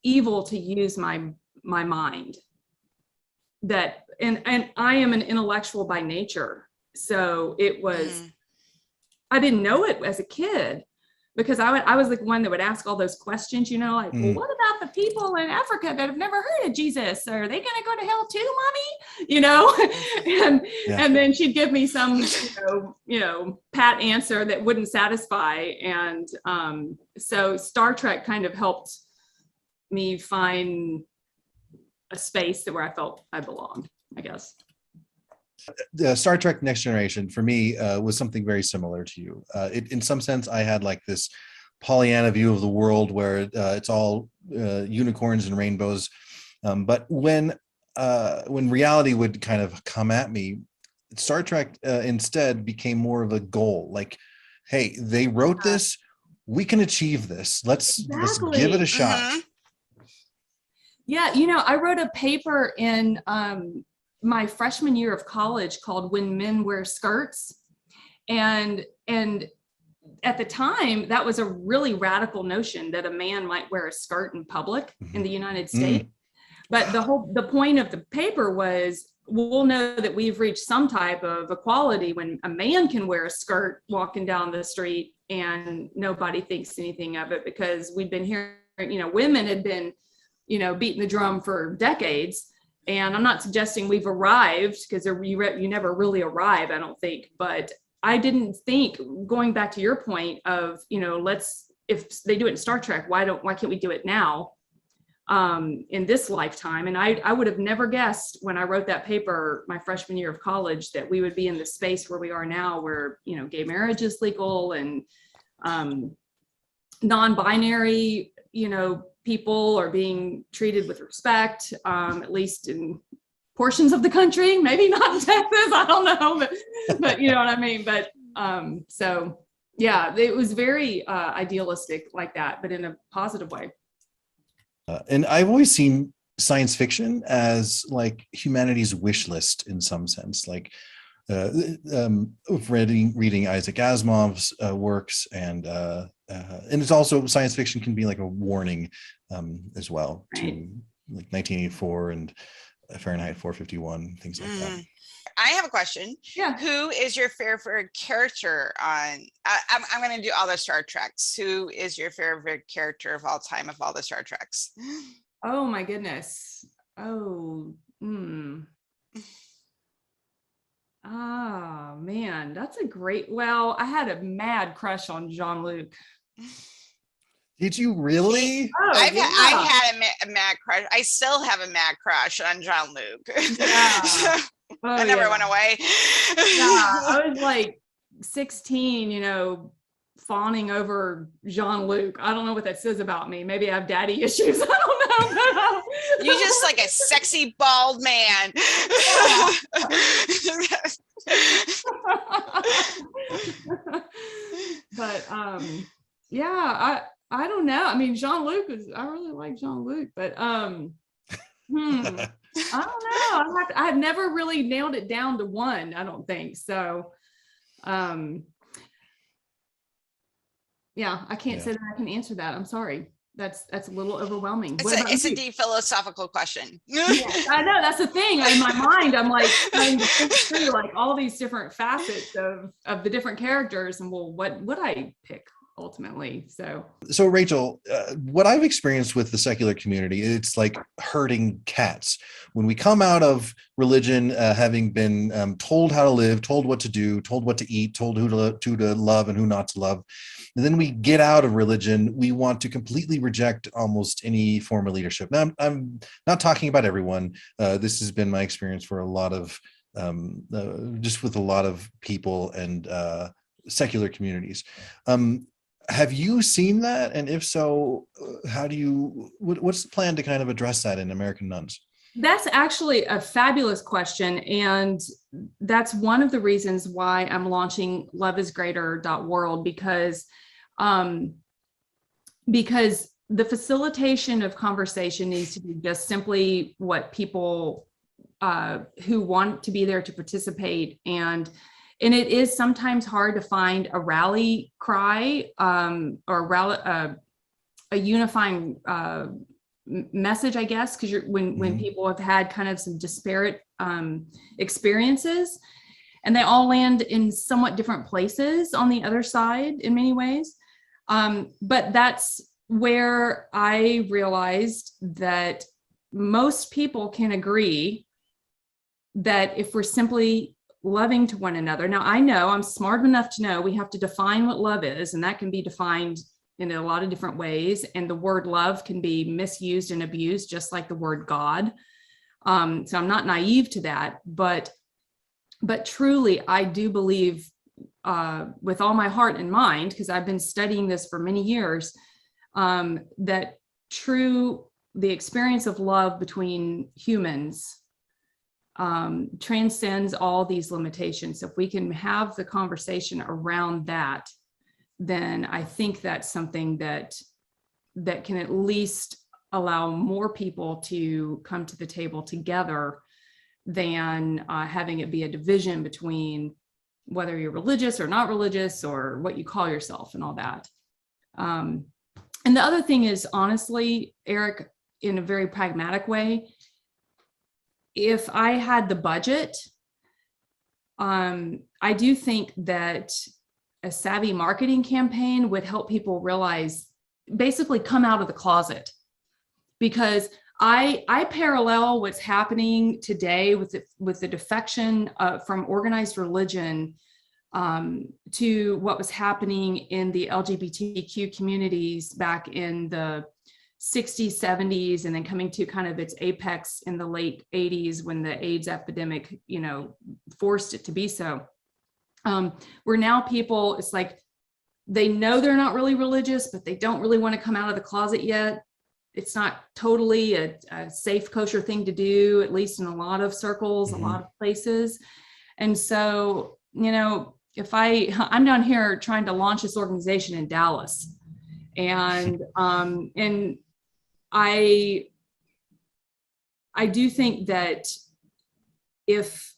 evil to use my mind, that and I am an intellectual by nature, so it was I didn't know it as a kid, because I was the one that would ask all those questions, like, well, what about the people in Africa that have never heard of Jesus? Are they going to go to hell too, mommy? And then she'd give me some, pat answer that wouldn't satisfy. And so Star Trek kind of helped me find a space where I felt I belonged, I guess. Star Trek Next Generation for me was something very similar to you. In some sense, I had like this Pollyanna view of the world where it's all unicorns and rainbows. But when reality would kind of come at me, Star Trek instead became more of a goal. Like, hey, they wrote this, we can achieve this. Let's give it a shot. Yeah, I wrote a paper in my freshman year of college called When Men Wear Skirts. And at the time, that was a really radical notion that a man might wear a skirt in public in the United States. But the point of the paper was, we'll know that we've reached some type of equality when a man can wear a skirt walking down the street and nobody thinks anything of it, because we've been hearing, women had been, beating the drum for decades. And I'm not suggesting we've arrived, because you never really arrive, I don't think. But I didn't think, going back to your point of, if they do it in Star Trek, why can't we do it now in this lifetime? And I would have never guessed when I wrote that paper my freshman year of college that we would be in the space where we are now, where, gay marriage is legal, and non-binary, people are being treated with respect, at least in portions of the country, maybe not in Texas, I don't know, but you know what I mean? But so yeah, it was very idealistic like that, but in a positive way. And I've always seen science fiction as like humanity's wish list in some sense, like reading Isaac Asimov's works, and it's also, science fiction can be like a warning as well, to like 1984 and Fahrenheit 451, things like that. I have a question. Yeah. Who is your favorite character on? I'm going to do all the Star Treks. Who is your favorite character of all time of all the Star Treks? Oh my goodness. Oh man, that's a great. Well, I had a mad crush on Jean-Luc. Did you really? Oh, I had a mad crush. I still have a mad crush on Jean-Luc. Yeah. I never went away. Yeah, I was like 16, fawning over Jean-Luc. I don't know what that says about me. Maybe I have daddy issues. I don't know. You're just like a sexy bald man. But yeah, I don't know. I mean, Jean-Luc I really like Jean-Luc, but I don't know. I've never really nailed it down to one, I don't think. So yeah, I can't say that I can answer that. I'm sorry. That's a little overwhelming. It's a deep philosophical question. Yes, I know, that's the thing. In my mind, I'm like trying to think through like all these different facets of the different characters, and well, what would I pick ultimately. So Rachel, what I've experienced with the secular community, it's like herding cats. When we come out of religion, having been told how to live, told what to do, told what to eat, told who to love and who not to love, and then we get out of religion, we want to completely reject almost any form of leadership. Now, I'm not talking about everyone. This has been my experience for a lot of, just with a lot of people and secular communities. Have you seen that? And if so, what's the plan to kind of address that in American Nuns? That's actually a fabulous question. And that's one of the reasons why I'm launching loveisgreater.world, because the facilitation of conversation needs to be just simply what people who want to be there to participate. And it is sometimes hard to find a rally cry or a unifying message, I guess, because when people have had kind of some disparate experiences, and they all land in somewhat different places on the other side in many ways. But that's where I realized that most people can agree that if we're simply loving to one another. Now, I know I'm smart enough to know we have to define what love is, and that can be defined in a lot of different ways. And the word love can be misused and abused, just like the word God. So I'm not naive to that, but truly, I do believe with all my heart and mind, because I've been studying this for many years, that the experience of love between humans transcends all these limitations. If we can have the conversation around that, then I think that's something that can at least allow more people to come to the table together than having it be a division between whether you're religious or not religious or what you call yourself and all that. And the other thing is, honestly, Eric, in a very pragmatic way, if I had the budget, I do think that a savvy marketing campaign would help people realize, basically come out of the closet. Because I parallel what's happening today with the defection from organized religion to what was happening in the LGBTQ communities back in the 60s, 70s, and then coming to kind of its apex in the late 80s when the AIDS epidemic, forced it to be so. Where now people, it's like they know they're not really religious, but they don't really want to come out of the closet yet. It's not totally a safe, kosher thing to do, at least in a lot of circles, a lot of places. And so, if I'm down here trying to launch this organization in Dallas, and I do think that if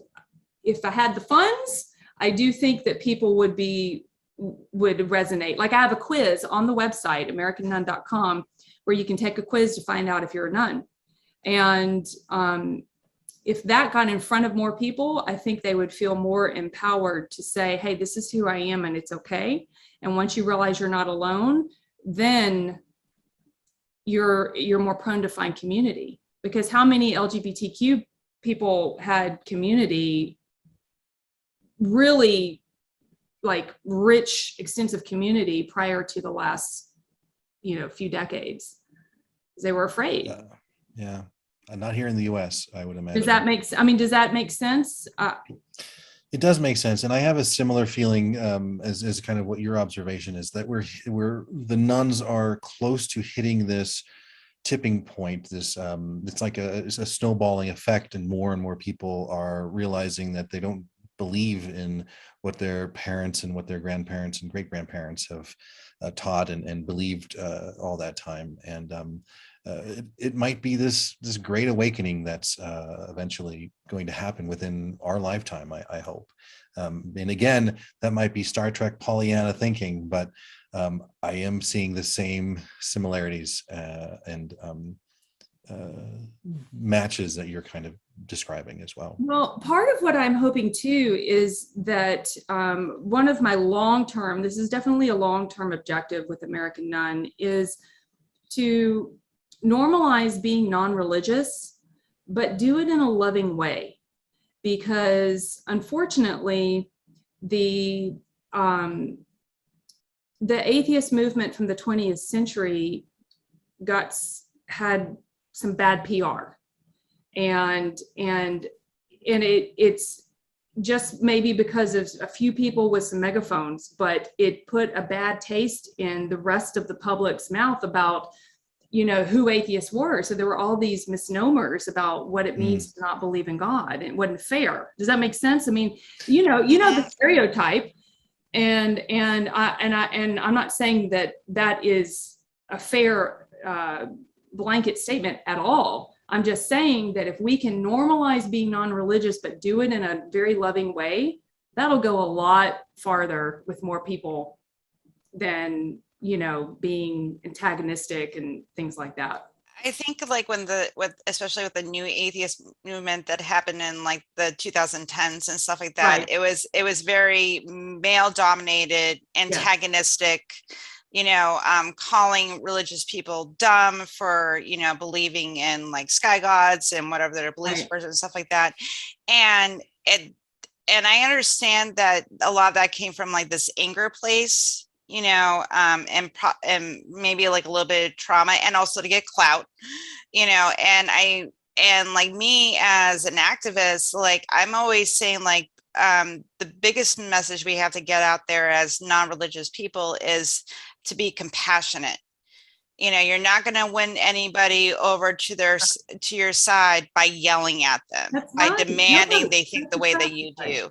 I had the funds, I do think that people would resonate. Like, I have a quiz on the website, americannun.com, where you can take a quiz to find out if you're a nun. And if that got in front of more people, I think they would feel more empowered to say, hey, this is who I am and it's okay. And once you realize you're not alone, then you're more prone to find community. Because how many LGBTQ people had community, really like rich, extensive community prior to the last few decades? They were afraid. Yeah. Not here in the US, I would imagine. Does that make sense? It does make sense. And I have a similar feeling as kind of what your observation is, that the nuns are close to hitting this tipping point. This it's like a snowballing effect, and more people are realizing that they don't believe in what their parents and what their grandparents and great grandparents have taught and believed all that time. And it might be this great awakening that's eventually going to happen within our lifetime, I hope. And again, that might be Star Trek Pollyanna thinking, but I am seeing the same similarities. And matches that you're kind of describing as well. Well, part of what I'm hoping too is that one of my long-term, this is definitely a long-term objective with American Nun, is to normalize being non-religious, but do it in a loving way. Because unfortunately, the atheist movement from the 20th century had some bad PR, and it's just maybe because of a few people with some megaphones, but it put a bad taste in the rest of the public's mouth about, you know, who atheists were. So there were all these misnomers about what it means to not believe in God. It wasn't fair. Does that make sense? I mean, you know the stereotype, and I'm not saying that is a fair blanket statement at all. I'm just saying that if we can normalize being non-religious, but do it in a very loving way, that'll go a lot farther with more people than, you know, being antagonistic and things like that. I think like especially with the new atheist movement that happened in like the 2010s and stuff like that, right. It was very male dominated, antagonistic, you know, calling religious people dumb for, you know, believing in like sky gods and whatever their beliefs were and stuff like that. And I understand that a lot of that came from like this anger place, you know, and maybe like a little bit of trauma, and also to get clout, you know, and like me as an activist, like I'm always saying like, the biggest message we have to get out there as non-religious people is to be compassionate. You know, you're not going to win anybody over to your side by yelling at them, by demanding they think the way that you do.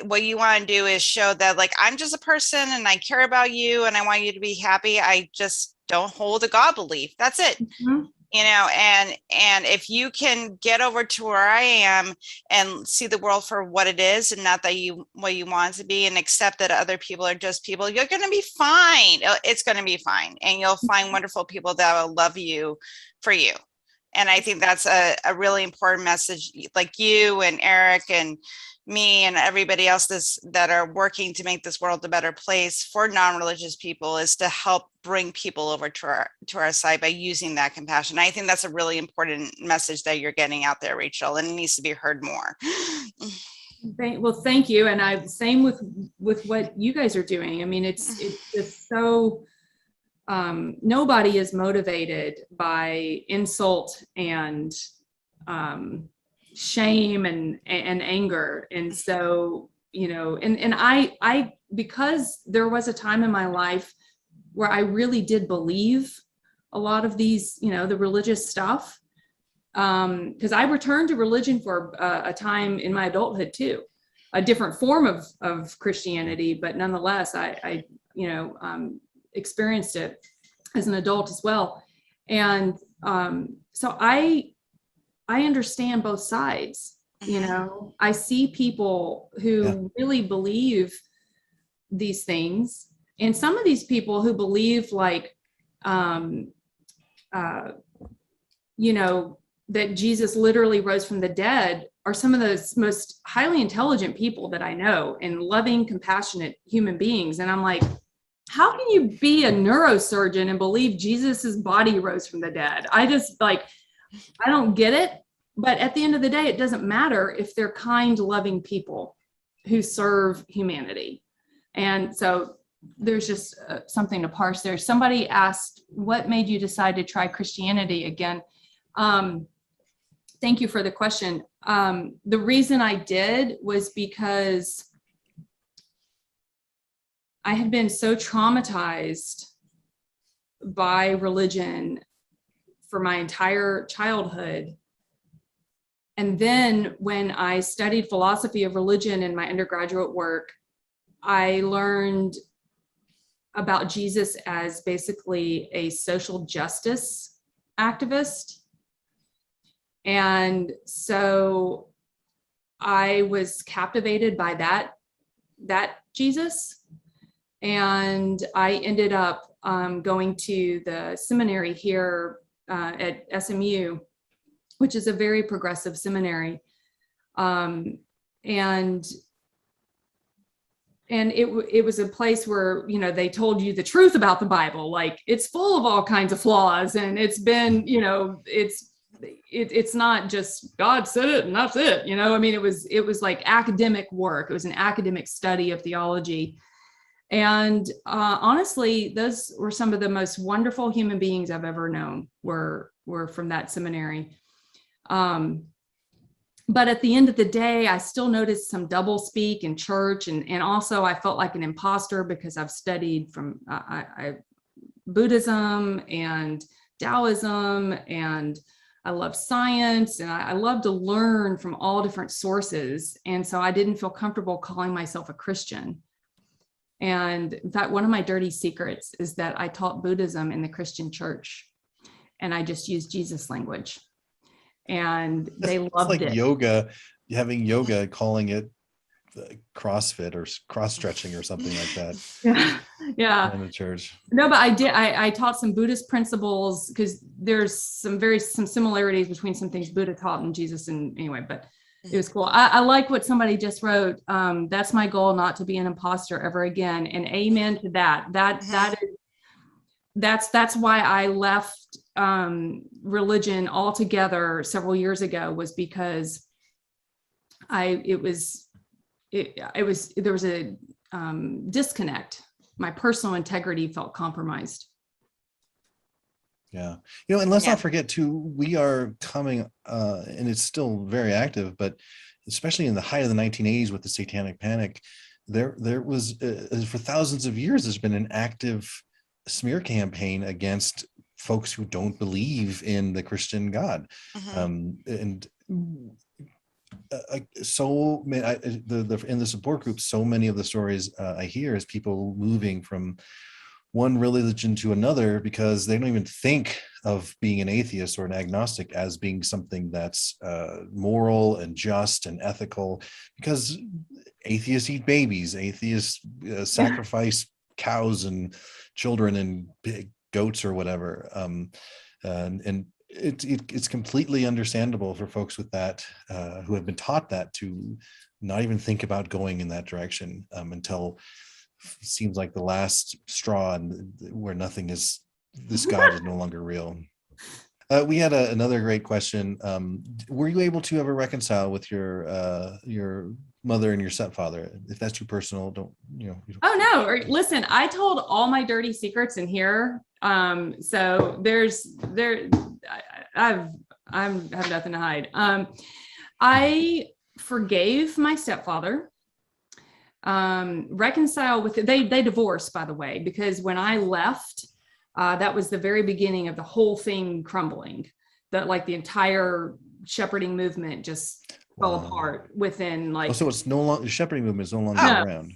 What you want to do is show that like, I'm just a person and I care about you and I want you to be happy. I just don't hold a God belief. That's it. Mm-hmm. You know, and if you can get over to where I am and see the world for what it is and not that what you want it to be, and accept that other people are just people, you're going to be fine. It's going to be fine. And you'll find wonderful people that will love you for you. And I think that's a really important message, like you and Eric and me and everybody else that are working to make this world a better place for non-religious people, is to help bring people over to our side by using that compassion. I think that's a really important message that you're getting out there, Rachel, and it needs to be heard more. Well, thank you. And same with what you guys are doing. I mean, it's so nobody is motivated by insult and shame and anger. And so, you know, and I because there was a time in my life where I really did believe a lot of these, you know, the religious stuff, because I returned to religion for a time in my adulthood too, a different form of Christianity, but nonetheless, I you know, experienced it as an adult as well. And so I understand both sides. You know, I see people who really believe these things, and some of these people who believe like, you know, that Jesus literally rose from the dead are some of the most highly intelligent people that I know, and loving, compassionate human beings. And I'm like, how can you be a neurosurgeon and believe Jesus's body rose from the dead? I just like, I don't get it. But at the end of the day, it doesn't matter if they're kind, loving people who serve humanity. And so there's just something to parse there. Somebody asked, what made you decide to try Christianity again? Thank you for the question. The reason I did was because I had been so traumatized by religion for my entire childhood. And then when I studied philosophy of religion in my undergraduate work, I learned about Jesus as basically a social justice activist. And so I was captivated by that Jesus. And I ended up going to the seminary here at SMU, which is a very progressive seminary. And it was a place where, you know, they told you the truth about the Bible, like it's full of all kinds of flaws, and it's been, you know, it's not just God said it and that's it, you know. I mean, it was like academic work. It was an academic study of theology. And honestly, those were some of the most wonderful human beings I've ever known were from that seminary. But at the end of the day, I still noticed some double speak in church. And also I felt like an imposter because I've studied from Buddhism and Taoism, and I love science, and I love to learn from all different sources. And so I didn't feel comfortable calling myself a Christian. And in fact, one of my dirty secrets is that I taught Buddhism in the Christian church, and I just used Jesus language. And they loved like it. Yoga, having yoga, calling it CrossFit or cross stretching or something like that. Yeah. In the church. No, but I taught some Buddhist principles, because there's some similarities between some things Buddha taught and Jesus. And anyway, but it was cool. I like what somebody just wrote. That's my goal, not to be an imposter ever again. And amen to that. That's why I left religion altogether several years ago, was because there was a disconnect. My personal integrity felt compromised. Yeah. You know, and let's not forget too, we are coming, and it's still very active, but especially in the height of the 1980s with the Satanic Panic, there was, for thousands of years, there's been an active smear campaign against folks who don't believe in the Christian God. And so many, in the support group, so many of the stories I hear is people moving from one religion to another because they don't even think of being an atheist or an agnostic as being something that's moral and just and ethical, because atheists eat babies, atheists sacrifice cows and children and big goats or whatever. And it's completely understandable for folks with that, who have been taught that, to not even think about going in that direction until it seems like the last straw, and where nothing is, this God is no longer real. We had another great question. Were you able to ever reconcile with your mother and your stepfather? If that's too personal, don't. Oh no! Listen, I told all my dirty secrets in here. So I have nothing to hide. I forgave my stepfather. Reconcile with they divorced, by the way, because when I left, that was the very beginning of the whole thing crumbling. That, like, the entire shepherding movement just fell apart within, like. So it's no longer, the shepherding movement is no longer around.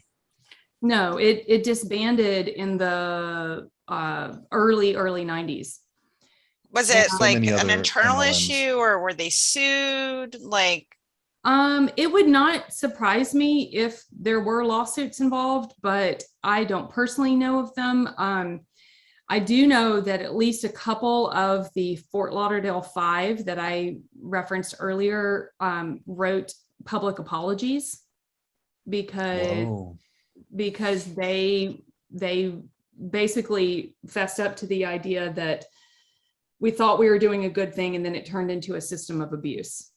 No, it disbanded in the early 90s. Was it like an internal issue, or were they sued? Like, it would not surprise me if there were lawsuits involved, but I don't personally know of them. I do know that at least a couple of the Fort Lauderdale Five that I referenced earlier wrote public apologies because they basically fessed up to the idea that we thought we were doing a good thing, and then it turned into a system of abuse.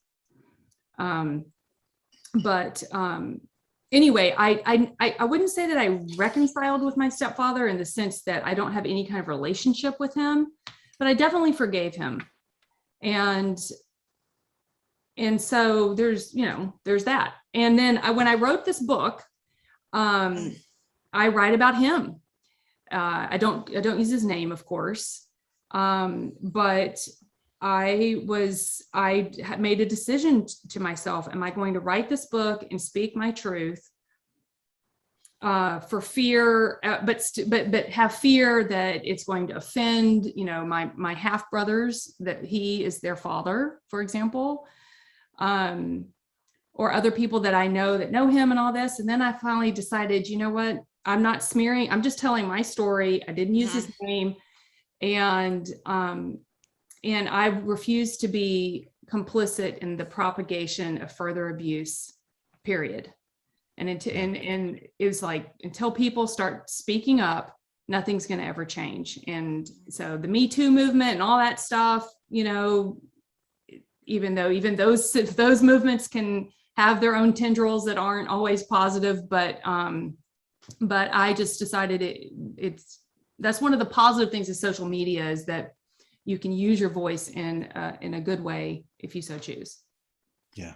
Anyway, I wouldn't say that I reconciled with my stepfather in the sense that I don't have any kind of relationship with him, but I definitely forgave him. And so there's that. And then when I wrote this book, I write about him. I don't use his name, of course. But I made a decision to myself: am I going to write this book and speak my truth for fear, but have fear that it's going to offend, my half brothers, that he is their father, for example, or other people that I know that know him and all this. And then I finally decided, you know what? I'm not smearing. I'm just telling my story. I didn't use his name. And I refuse to be complicit in the propagation of further abuse, period. And it was like, until people start speaking up, nothing's going to ever change. And so the Me Too movement and all that stuff, you know, even those movements can have their own tendrils that aren't always positive, but I just decided that's one of the positive things of social media, is that you can use your voice in a good way if you so choose. Yeah.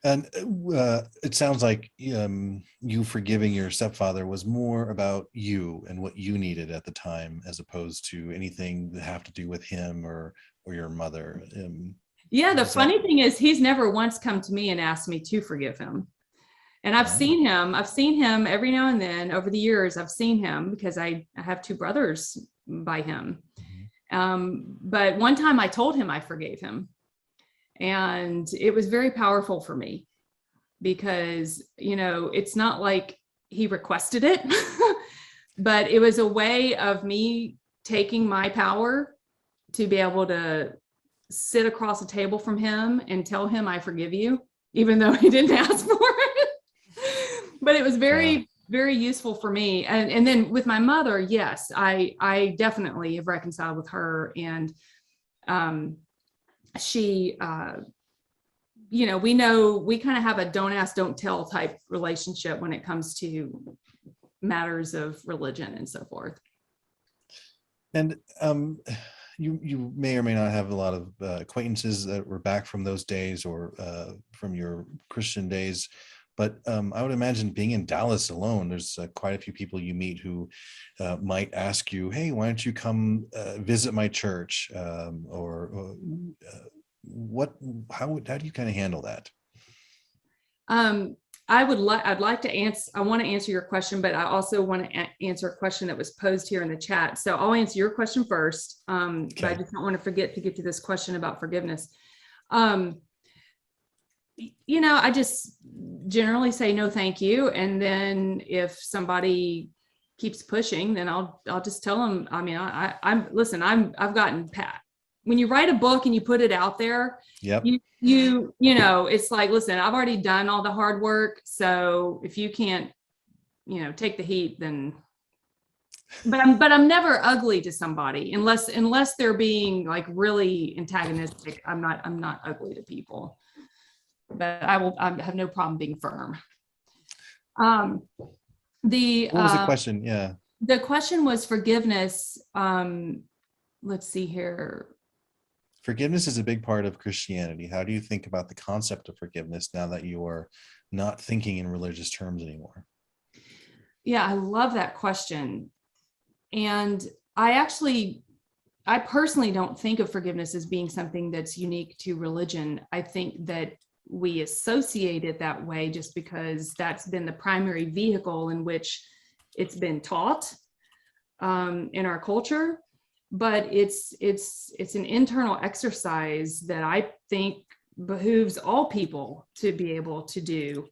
And it sounds like you forgiving your stepfather was more about you and what you needed at the time, as opposed to anything that have to do with him or your mother. Yeah, the funny thing is, he's never once come to me and asked me to forgive him. And I've seen him every now and then over the years. I've seen him because I have two brothers by him. But one time I told him I forgave him. And it was very powerful for me because, you know, it's not like he requested it, but it was a way of me taking my power to be able to sit across a table from him and tell him I forgive you, even though he didn't ask for it. But it was very, very useful for me. And then with my mother, yes, I definitely have reconciled with her. And she, you know, we kind of have a don't ask, don't tell type relationship when it comes to matters of religion and so forth. And you may or may not have a lot of acquaintances that were back from those days or from your Christian days. But I would imagine being in Dallas alone, there's quite a few people you meet who might ask you, hey, why don't you come visit my church? How do you kind of handle that? I'd like to answer, I want to answer your question, but I also want to answer a question that was posed here in the chat. So I'll answer your question first. But I just don't want to forget to get to this question about forgiveness. You know, I just generally say no, thank you. And then if somebody keeps pushing, then I'll just tell them, I mean, I've gotten when you write a book and you put it out there, yep. you know, it's like, listen, I've already done all the hard work. So if you can't, you know, take the heat, then, but I'm never ugly to somebody unless they're being like really antagonistic. I'm not ugly to people, but I have no problem being firm. What was the question? Yeah. The question was forgiveness. Let's see here. Forgiveness is a big part of Christianity. How do you think about the concept of forgiveness now that you are not thinking in religious terms anymore? Yeah, I love that question. And I personally don't think of forgiveness as being something that's unique to religion. I think that we associate it that way just because that's been the primary vehicle in which it's been taught in our culture. But it's an internal exercise that I think behooves all people to be able to do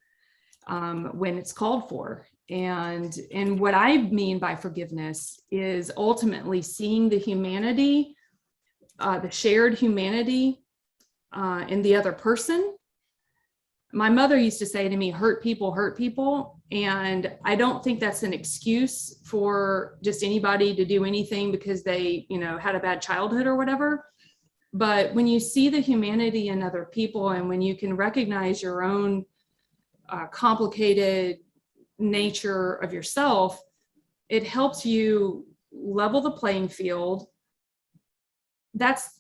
when it's called for. And what I mean by forgiveness is ultimately seeing the humanity, the shared humanity in the other person. My mother used to say to me, hurt people. And I don't think that's an excuse for just anybody to do anything because they, you know, had a bad childhood or whatever. But when you see the humanity in other people and when you can recognize your own complicated nature of yourself, it helps you level the playing field.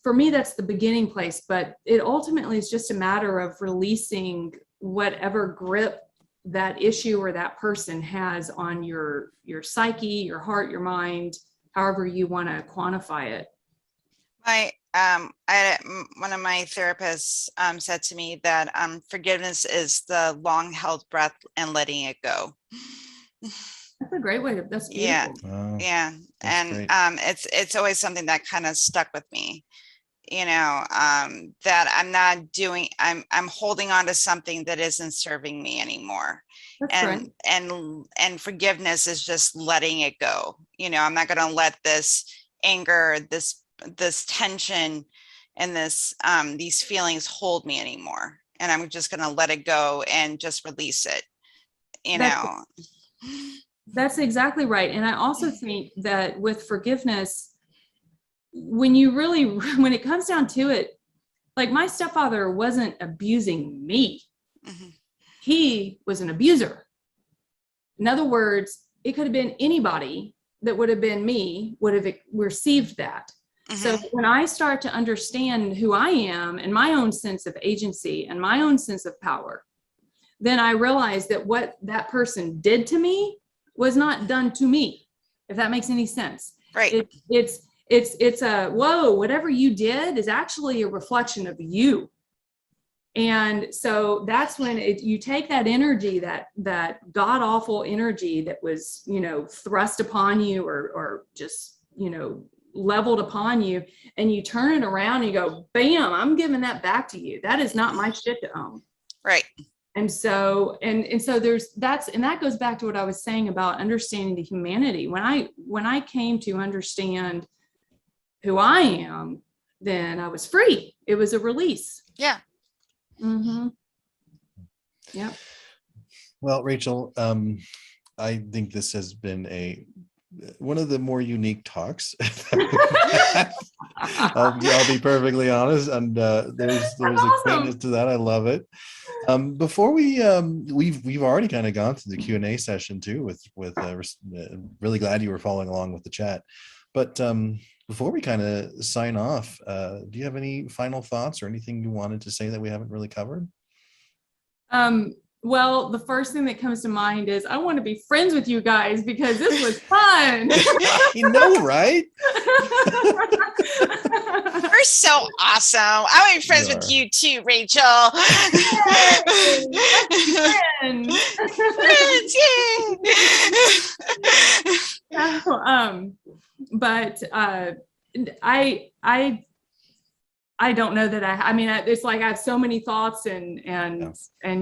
For me, that's the beginning place, but it ultimately is just a matter of releasing whatever grip that issue or that person has on your psyche, your heart, your mind, however you want to quantify it. One of my therapists said to me that forgiveness is the long held breath and letting it go. That's a great way to, that's beautiful. Yeah. And it's always something that kind of stuck with me, you know, that I'm not doing, I'm holding on to something that isn't serving me anymore. And forgiveness is just letting it go. You know, I'm not going to let this anger, this this tension and these feelings hold me anymore. And I'm just going to let it go and just release it, That's exactly right. And I also think that with forgiveness, when it comes down to it, like my stepfather wasn't abusing me. Mm-hmm. He was an abuser. In other words, it could have been anybody that would have been me, would have received that. Mm-hmm. So when I start to understand who I am and my own sense of agency and my own sense of power, then I realize that what that person did to me was not done to me, if that makes any sense. Right. It's a, whoa, whatever you did is actually a reflection of you. And so that's when you take that energy, that god awful energy that was, thrust upon you or just, leveled upon you, and you turn it around and you go, bam, I'm giving that back to you. That is not my shit to own. Right. And so, and so that goes back to what I was saying about understanding the humanity. When I came to understand who I am, then I was free. It was a release. Yeah. Mm-hmm. Yeah. Well, Rachel, I think this has been one of the more unique talks. I'll be perfectly honest, and there's a quaintness to that. I love it. Before we've already kind of gone through the Q&A session too. With really glad you were following along with the chat. But before we kind of sign off, do you have any final thoughts or anything you wanted to say that we haven't really covered? Well, the first thing that comes to mind is I want to be friends with you guys because this was fun. You know, right? We're so awesome. I want to be friends with you too, Rachel. Friends, yay. But I don't know that I mean, it's like I have so many thoughts and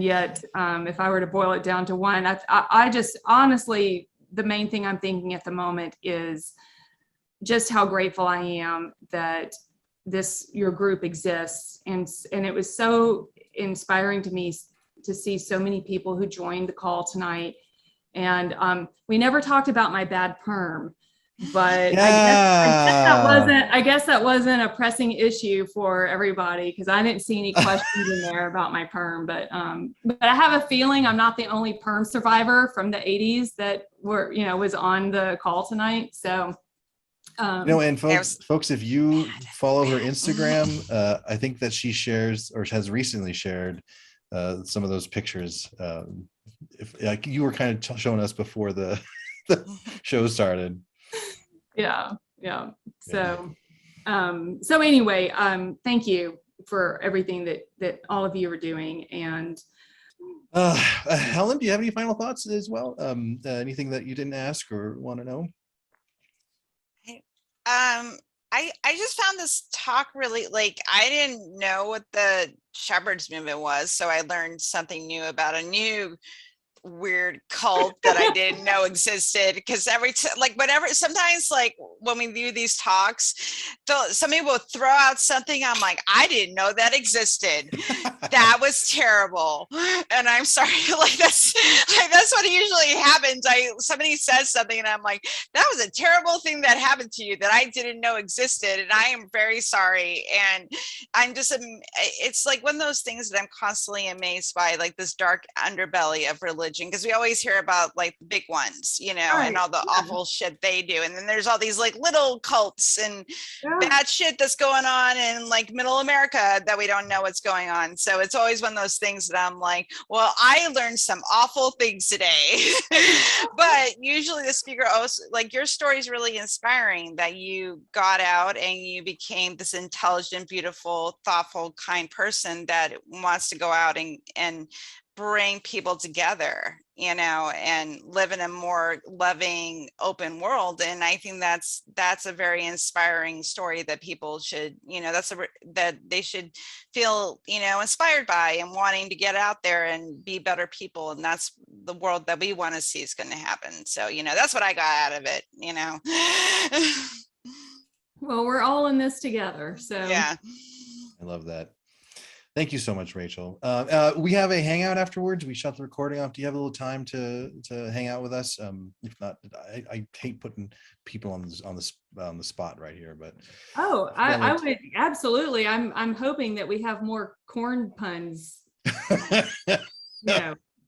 yet, if I were to boil it down to one, I just honestly, the main thing I'm thinking at the moment is just how grateful I am that your group exists. And it was so inspiring to me to see so many people who joined the call tonight. And we never talked about my bad perm. But yeah. I guess that wasn't a pressing issue for everybody because I didn't see any questions in there about my perm. But I have a feeling I'm not the only perm survivor from the 80s that was on the call tonight. So and folks, if you follow her Instagram, I think that she shares or has recently shared some of those pictures. If like you were kind of showing us before the show started. Yeah. So anyway, thank you for everything that all of you are doing. And Helen, do you have any final thoughts as well? Anything that you didn't ask or want to know? I just found this talk really, I didn't know what the Shepherds movement was, so I learned something new about a new weird cult that I didn't know existed, because sometimes when we do these talks, somebody will throw out something, I'm like, I didn't know that existed. That was terrible, and I'm sorry. That's what usually happens. Somebody says something and I'm like, that was a terrible thing that happened to you that I didn't know existed, and I am very sorry. And I'm just, it's like one of those things that I'm constantly amazed by, this dark underbelly of religion, because we always hear about the big ones, right, and all the awful shit they do, and then there's all these little cults and bad shit that's going on in middle America that we don't know what's going on. So it's always one of those things that I'm like, well, I learned some awful things today. But usually the speaker also, your story is really inspiring, that you got out and you became this intelligent, beautiful, thoughtful, kind person that wants to go out and bring people together, and live in a more loving, open world. And I think that's a very inspiring story that people should, that they should feel, inspired by, and wanting to get out there and be better people. And that's the world that we want to see is going to happen. So, that's what I got out of it, Well, we're all in this together. So Yeah. I love that. Thank you so much, Rachel. We have a hangout afterwards. We shut the recording off. Do you have a little time to hang out with us? If not, I hate putting people on the spot right here, but I would absolutely. I'm hoping that we have more corn puns,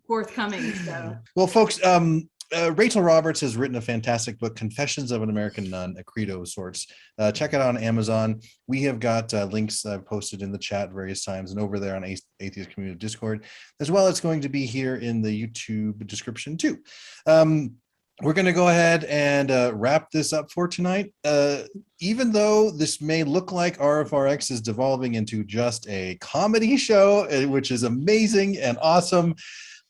forthcoming. So well, folks, Rachel Roberts has written a fantastic book, Confessions of an American Nun, a Credo of Sorts. Check it out on Amazon. We have got links I've posted in the chat various times and over there on Atheist Community Discord, as well as going to be here in the YouTube description too. We're going to go ahead and wrap this up for tonight. Even though this may look like RfRx is devolving into just a comedy show, which is amazing and awesome,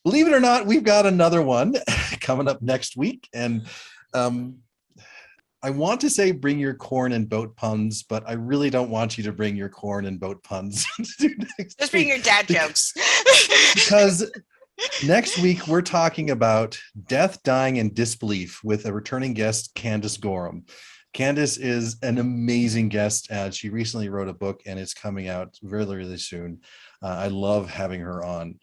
believe it or not, we've got another one coming up next week. And I want to say bring your corn and boat puns, but I really don't want you to bring your corn and boat puns. Just bring your dad jokes. Because next week we're talking about death, dying, and disbelief with a returning guest, Candace Gorham. Candace is an amazing guest. She recently wrote a book and it's coming out really, really soon. I love having her on.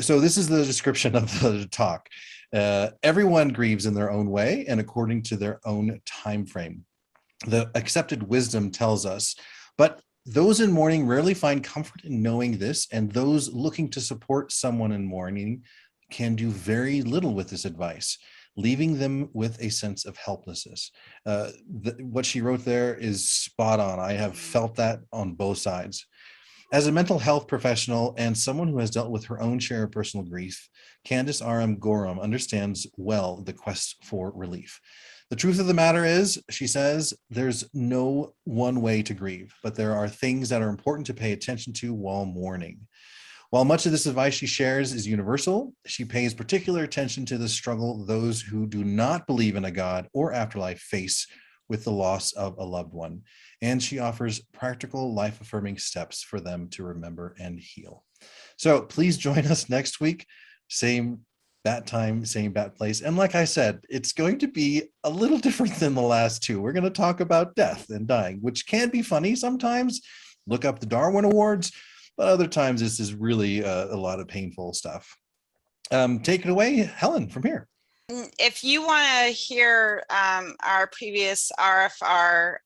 So this is the description of the talk. Everyone grieves in their own way and according to their own time frame. The accepted wisdom tells us, but those in mourning rarely find comfort in knowing this, and those looking to support someone in mourning can do very little with this advice, leaving them with a sense of helplessness. What she wrote there is spot on. I have felt that on both sides. As a mental health professional and someone who has dealt with her own share of personal grief, Candace R.M. Gorham understands well the quest for relief. The truth of the matter is, she says, there's no one way to grieve, but there are things that are important to pay attention to while mourning. While much of this advice she shares is universal, she pays particular attention to the struggle those who do not believe in a God or afterlife face with the loss of a loved one. And she offers practical, life-affirming steps for them to remember and heal. So please join us next week. Same bat time, same bat place. And like I said, it's going to be a little different than the last two. We're going to talk about death and dying, which can be funny sometimes. Look up the Darwin Awards, but other times this is really a lot of painful stuff. Take it away, Helen, from here. If you want to hear our previous RfR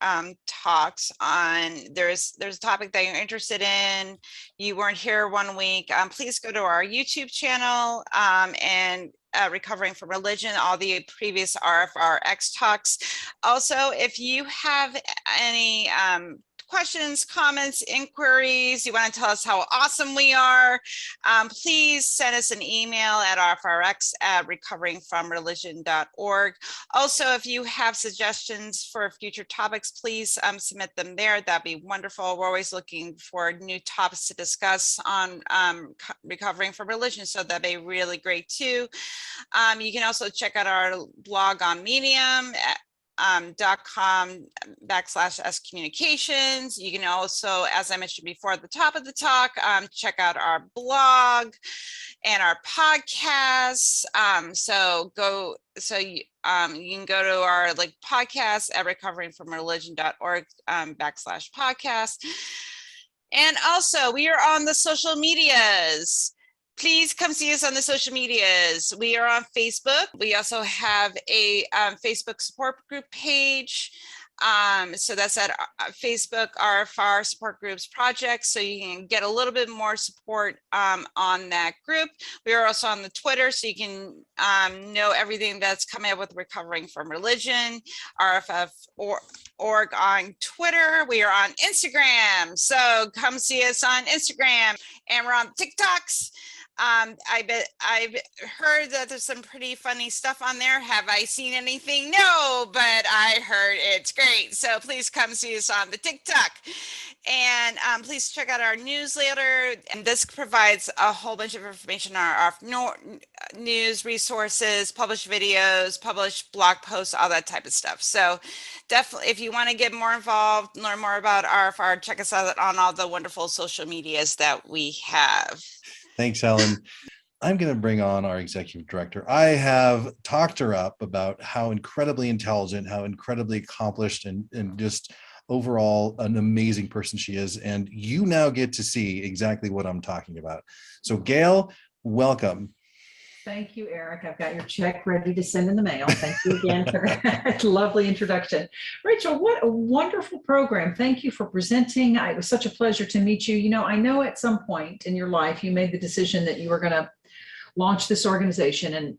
talks on, there's a topic that you're interested in, you weren't here one week, please go to our YouTube channel and Recovering from Religion, all the previous RfRx talks. Also, if you have any questions, comments, inquiries, you want to tell us how awesome we are, please send us an email at rfrx@recoveringfromreligion.org. Also, if you have suggestions for future topics, please submit them there. That'd be wonderful. We're always looking for new topics to discuss on recovering from religion, so that'd be really great too. You can also check out our blog on Medium at .com/scommunications. You can also, as I mentioned before at the top of the talk, check out our blog and our podcasts. You can go to our podcast at recoveringfromreligion.org /podcast. And also, we are on the social medias. Please come see us on the social medias. We are on Facebook. We also have a Facebook support group page. So that's at Facebook, RfR Support Groups Project. So you can get a little bit more support on that group. We are also on the Twitter, so you can know everything that's coming up with Recovering from Religion, RfR.org on Twitter. We are on Instagram. So come see us on Instagram. And we're on TikToks. I've heard that there's some pretty funny stuff on there. Have I seen anything? No, but I heard it's great. So please come see us on the TikTok. And please check out our newsletter. And this provides a whole bunch of information on our news resources, published videos, published blog posts, all that type of stuff. So definitely, if you want to get more involved, learn more about RfR, check us out on all the wonderful social medias that we have. Thanks, Helen. I'm going to bring on our executive director. I have talked her up about how incredibly intelligent, how incredibly accomplished, and just overall an amazing person she is. And you now get to see exactly what I'm talking about. So Gayle, welcome. Thank you, Eric. I've got your check ready to send in the mail. Thank you again for that lovely introduction. Rachel, what a wonderful program. Thank you for presenting. It was such a pleasure to meet you. You know, I know at some point in your life, you made the decision that you were going to launch this organization and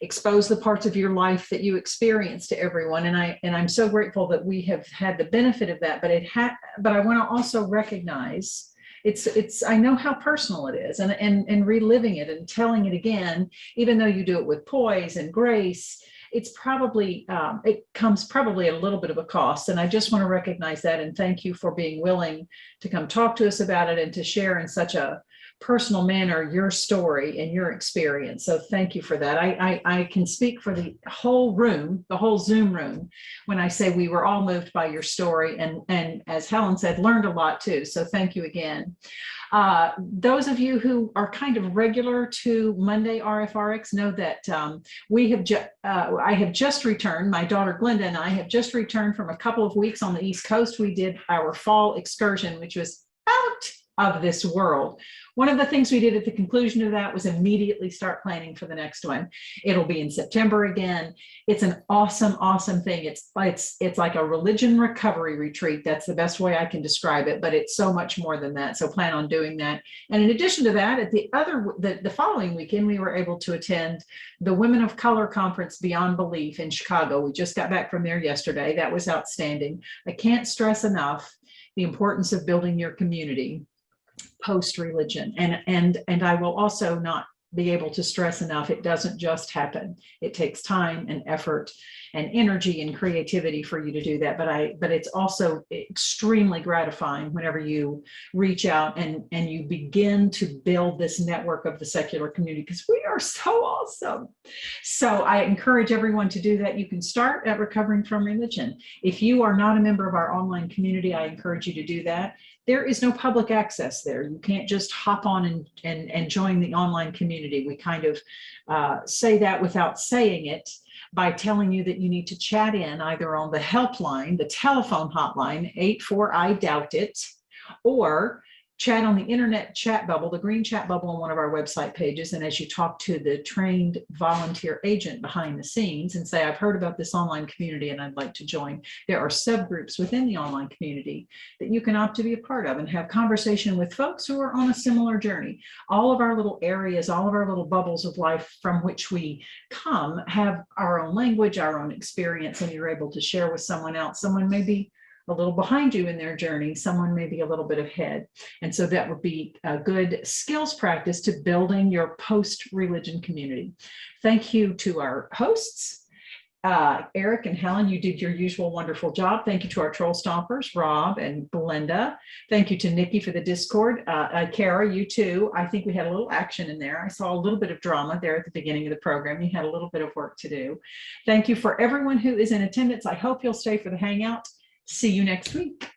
expose the parts of your life that you experienced to everyone. And I'm so grateful that we have had the benefit of that, but I want to also recognize I know how personal it is, and reliving it and telling it again, even though you do it with poise and grace, it's probably, it comes probably a little bit of a cost. And I just want to recognize that and thank you for being willing to come talk to us about it and to share in such a personal manner your story and your experience. So thank you for that. I can speak for the whole room, the whole Zoom room, when I say we were all moved by your story, and as Helen said, learned a lot too. So thank you again. Those of you who are kind of regular to Monday RfRx know that I have just returned, my daughter Glenda and I have just returned from a couple of weeks on the East Coast. We did our fall excursion, which was out of this world. One of the things we did at the conclusion of that was immediately start planning for the next one. It'll be in September again. It's an awesome, awesome thing. It's like a religion recovery retreat. That's the best way I can describe it, but it's so much more than that. So plan on doing that. And in addition to that, at the following weekend, we were able to attend the Women of Color Conference Beyond Belief in Chicago. We just got back from there yesterday. That was outstanding. I can't stress enough the importance of building your community post-religion. And I will also not be able to stress enough, it doesn't just happen. It takes time and effort and energy and creativity for you to do that. But it's also extremely gratifying whenever you reach out and you begin to build this network of the secular community, because we are so awesome. So I encourage everyone to do that. You can start at Recovering from Religion. If you are not a member of our online community, I encourage you to do that. There is no public access there. You can't just hop on and join the online community. We kind of say that without saying it by telling you that you need to chat in either on the helpline, the telephone hotline, 84-I-DOUBT-IT, or chat on the internet chat bubble, the green chat bubble on one of our website pages. And as you talk to the trained volunteer agent behind the scenes and say, I've heard about this online community and I'd like to join, there are subgroups within the online community that you can opt to be a part of and have conversation with folks who are on a similar journey. All of our little areas, all of our little bubbles of life from which we come have our own language, our own experience, and you're able to share with someone else. Someone may be a little behind you in their journey, someone may be a little bit ahead. And so that would be a good skills practice to building your post-religion community. Thank you to our hosts, Eric and Helen. You did your usual wonderful job. Thank you to our troll stompers, Rob and Belinda. Thank you to Nikki for the Discord. Kara, you too. I think we had a little action in there. I saw a little bit of drama there at the beginning of the program. You had a little bit of work to do. Thank you for everyone who is in attendance. I hope you'll stay for the hangout. See you next week.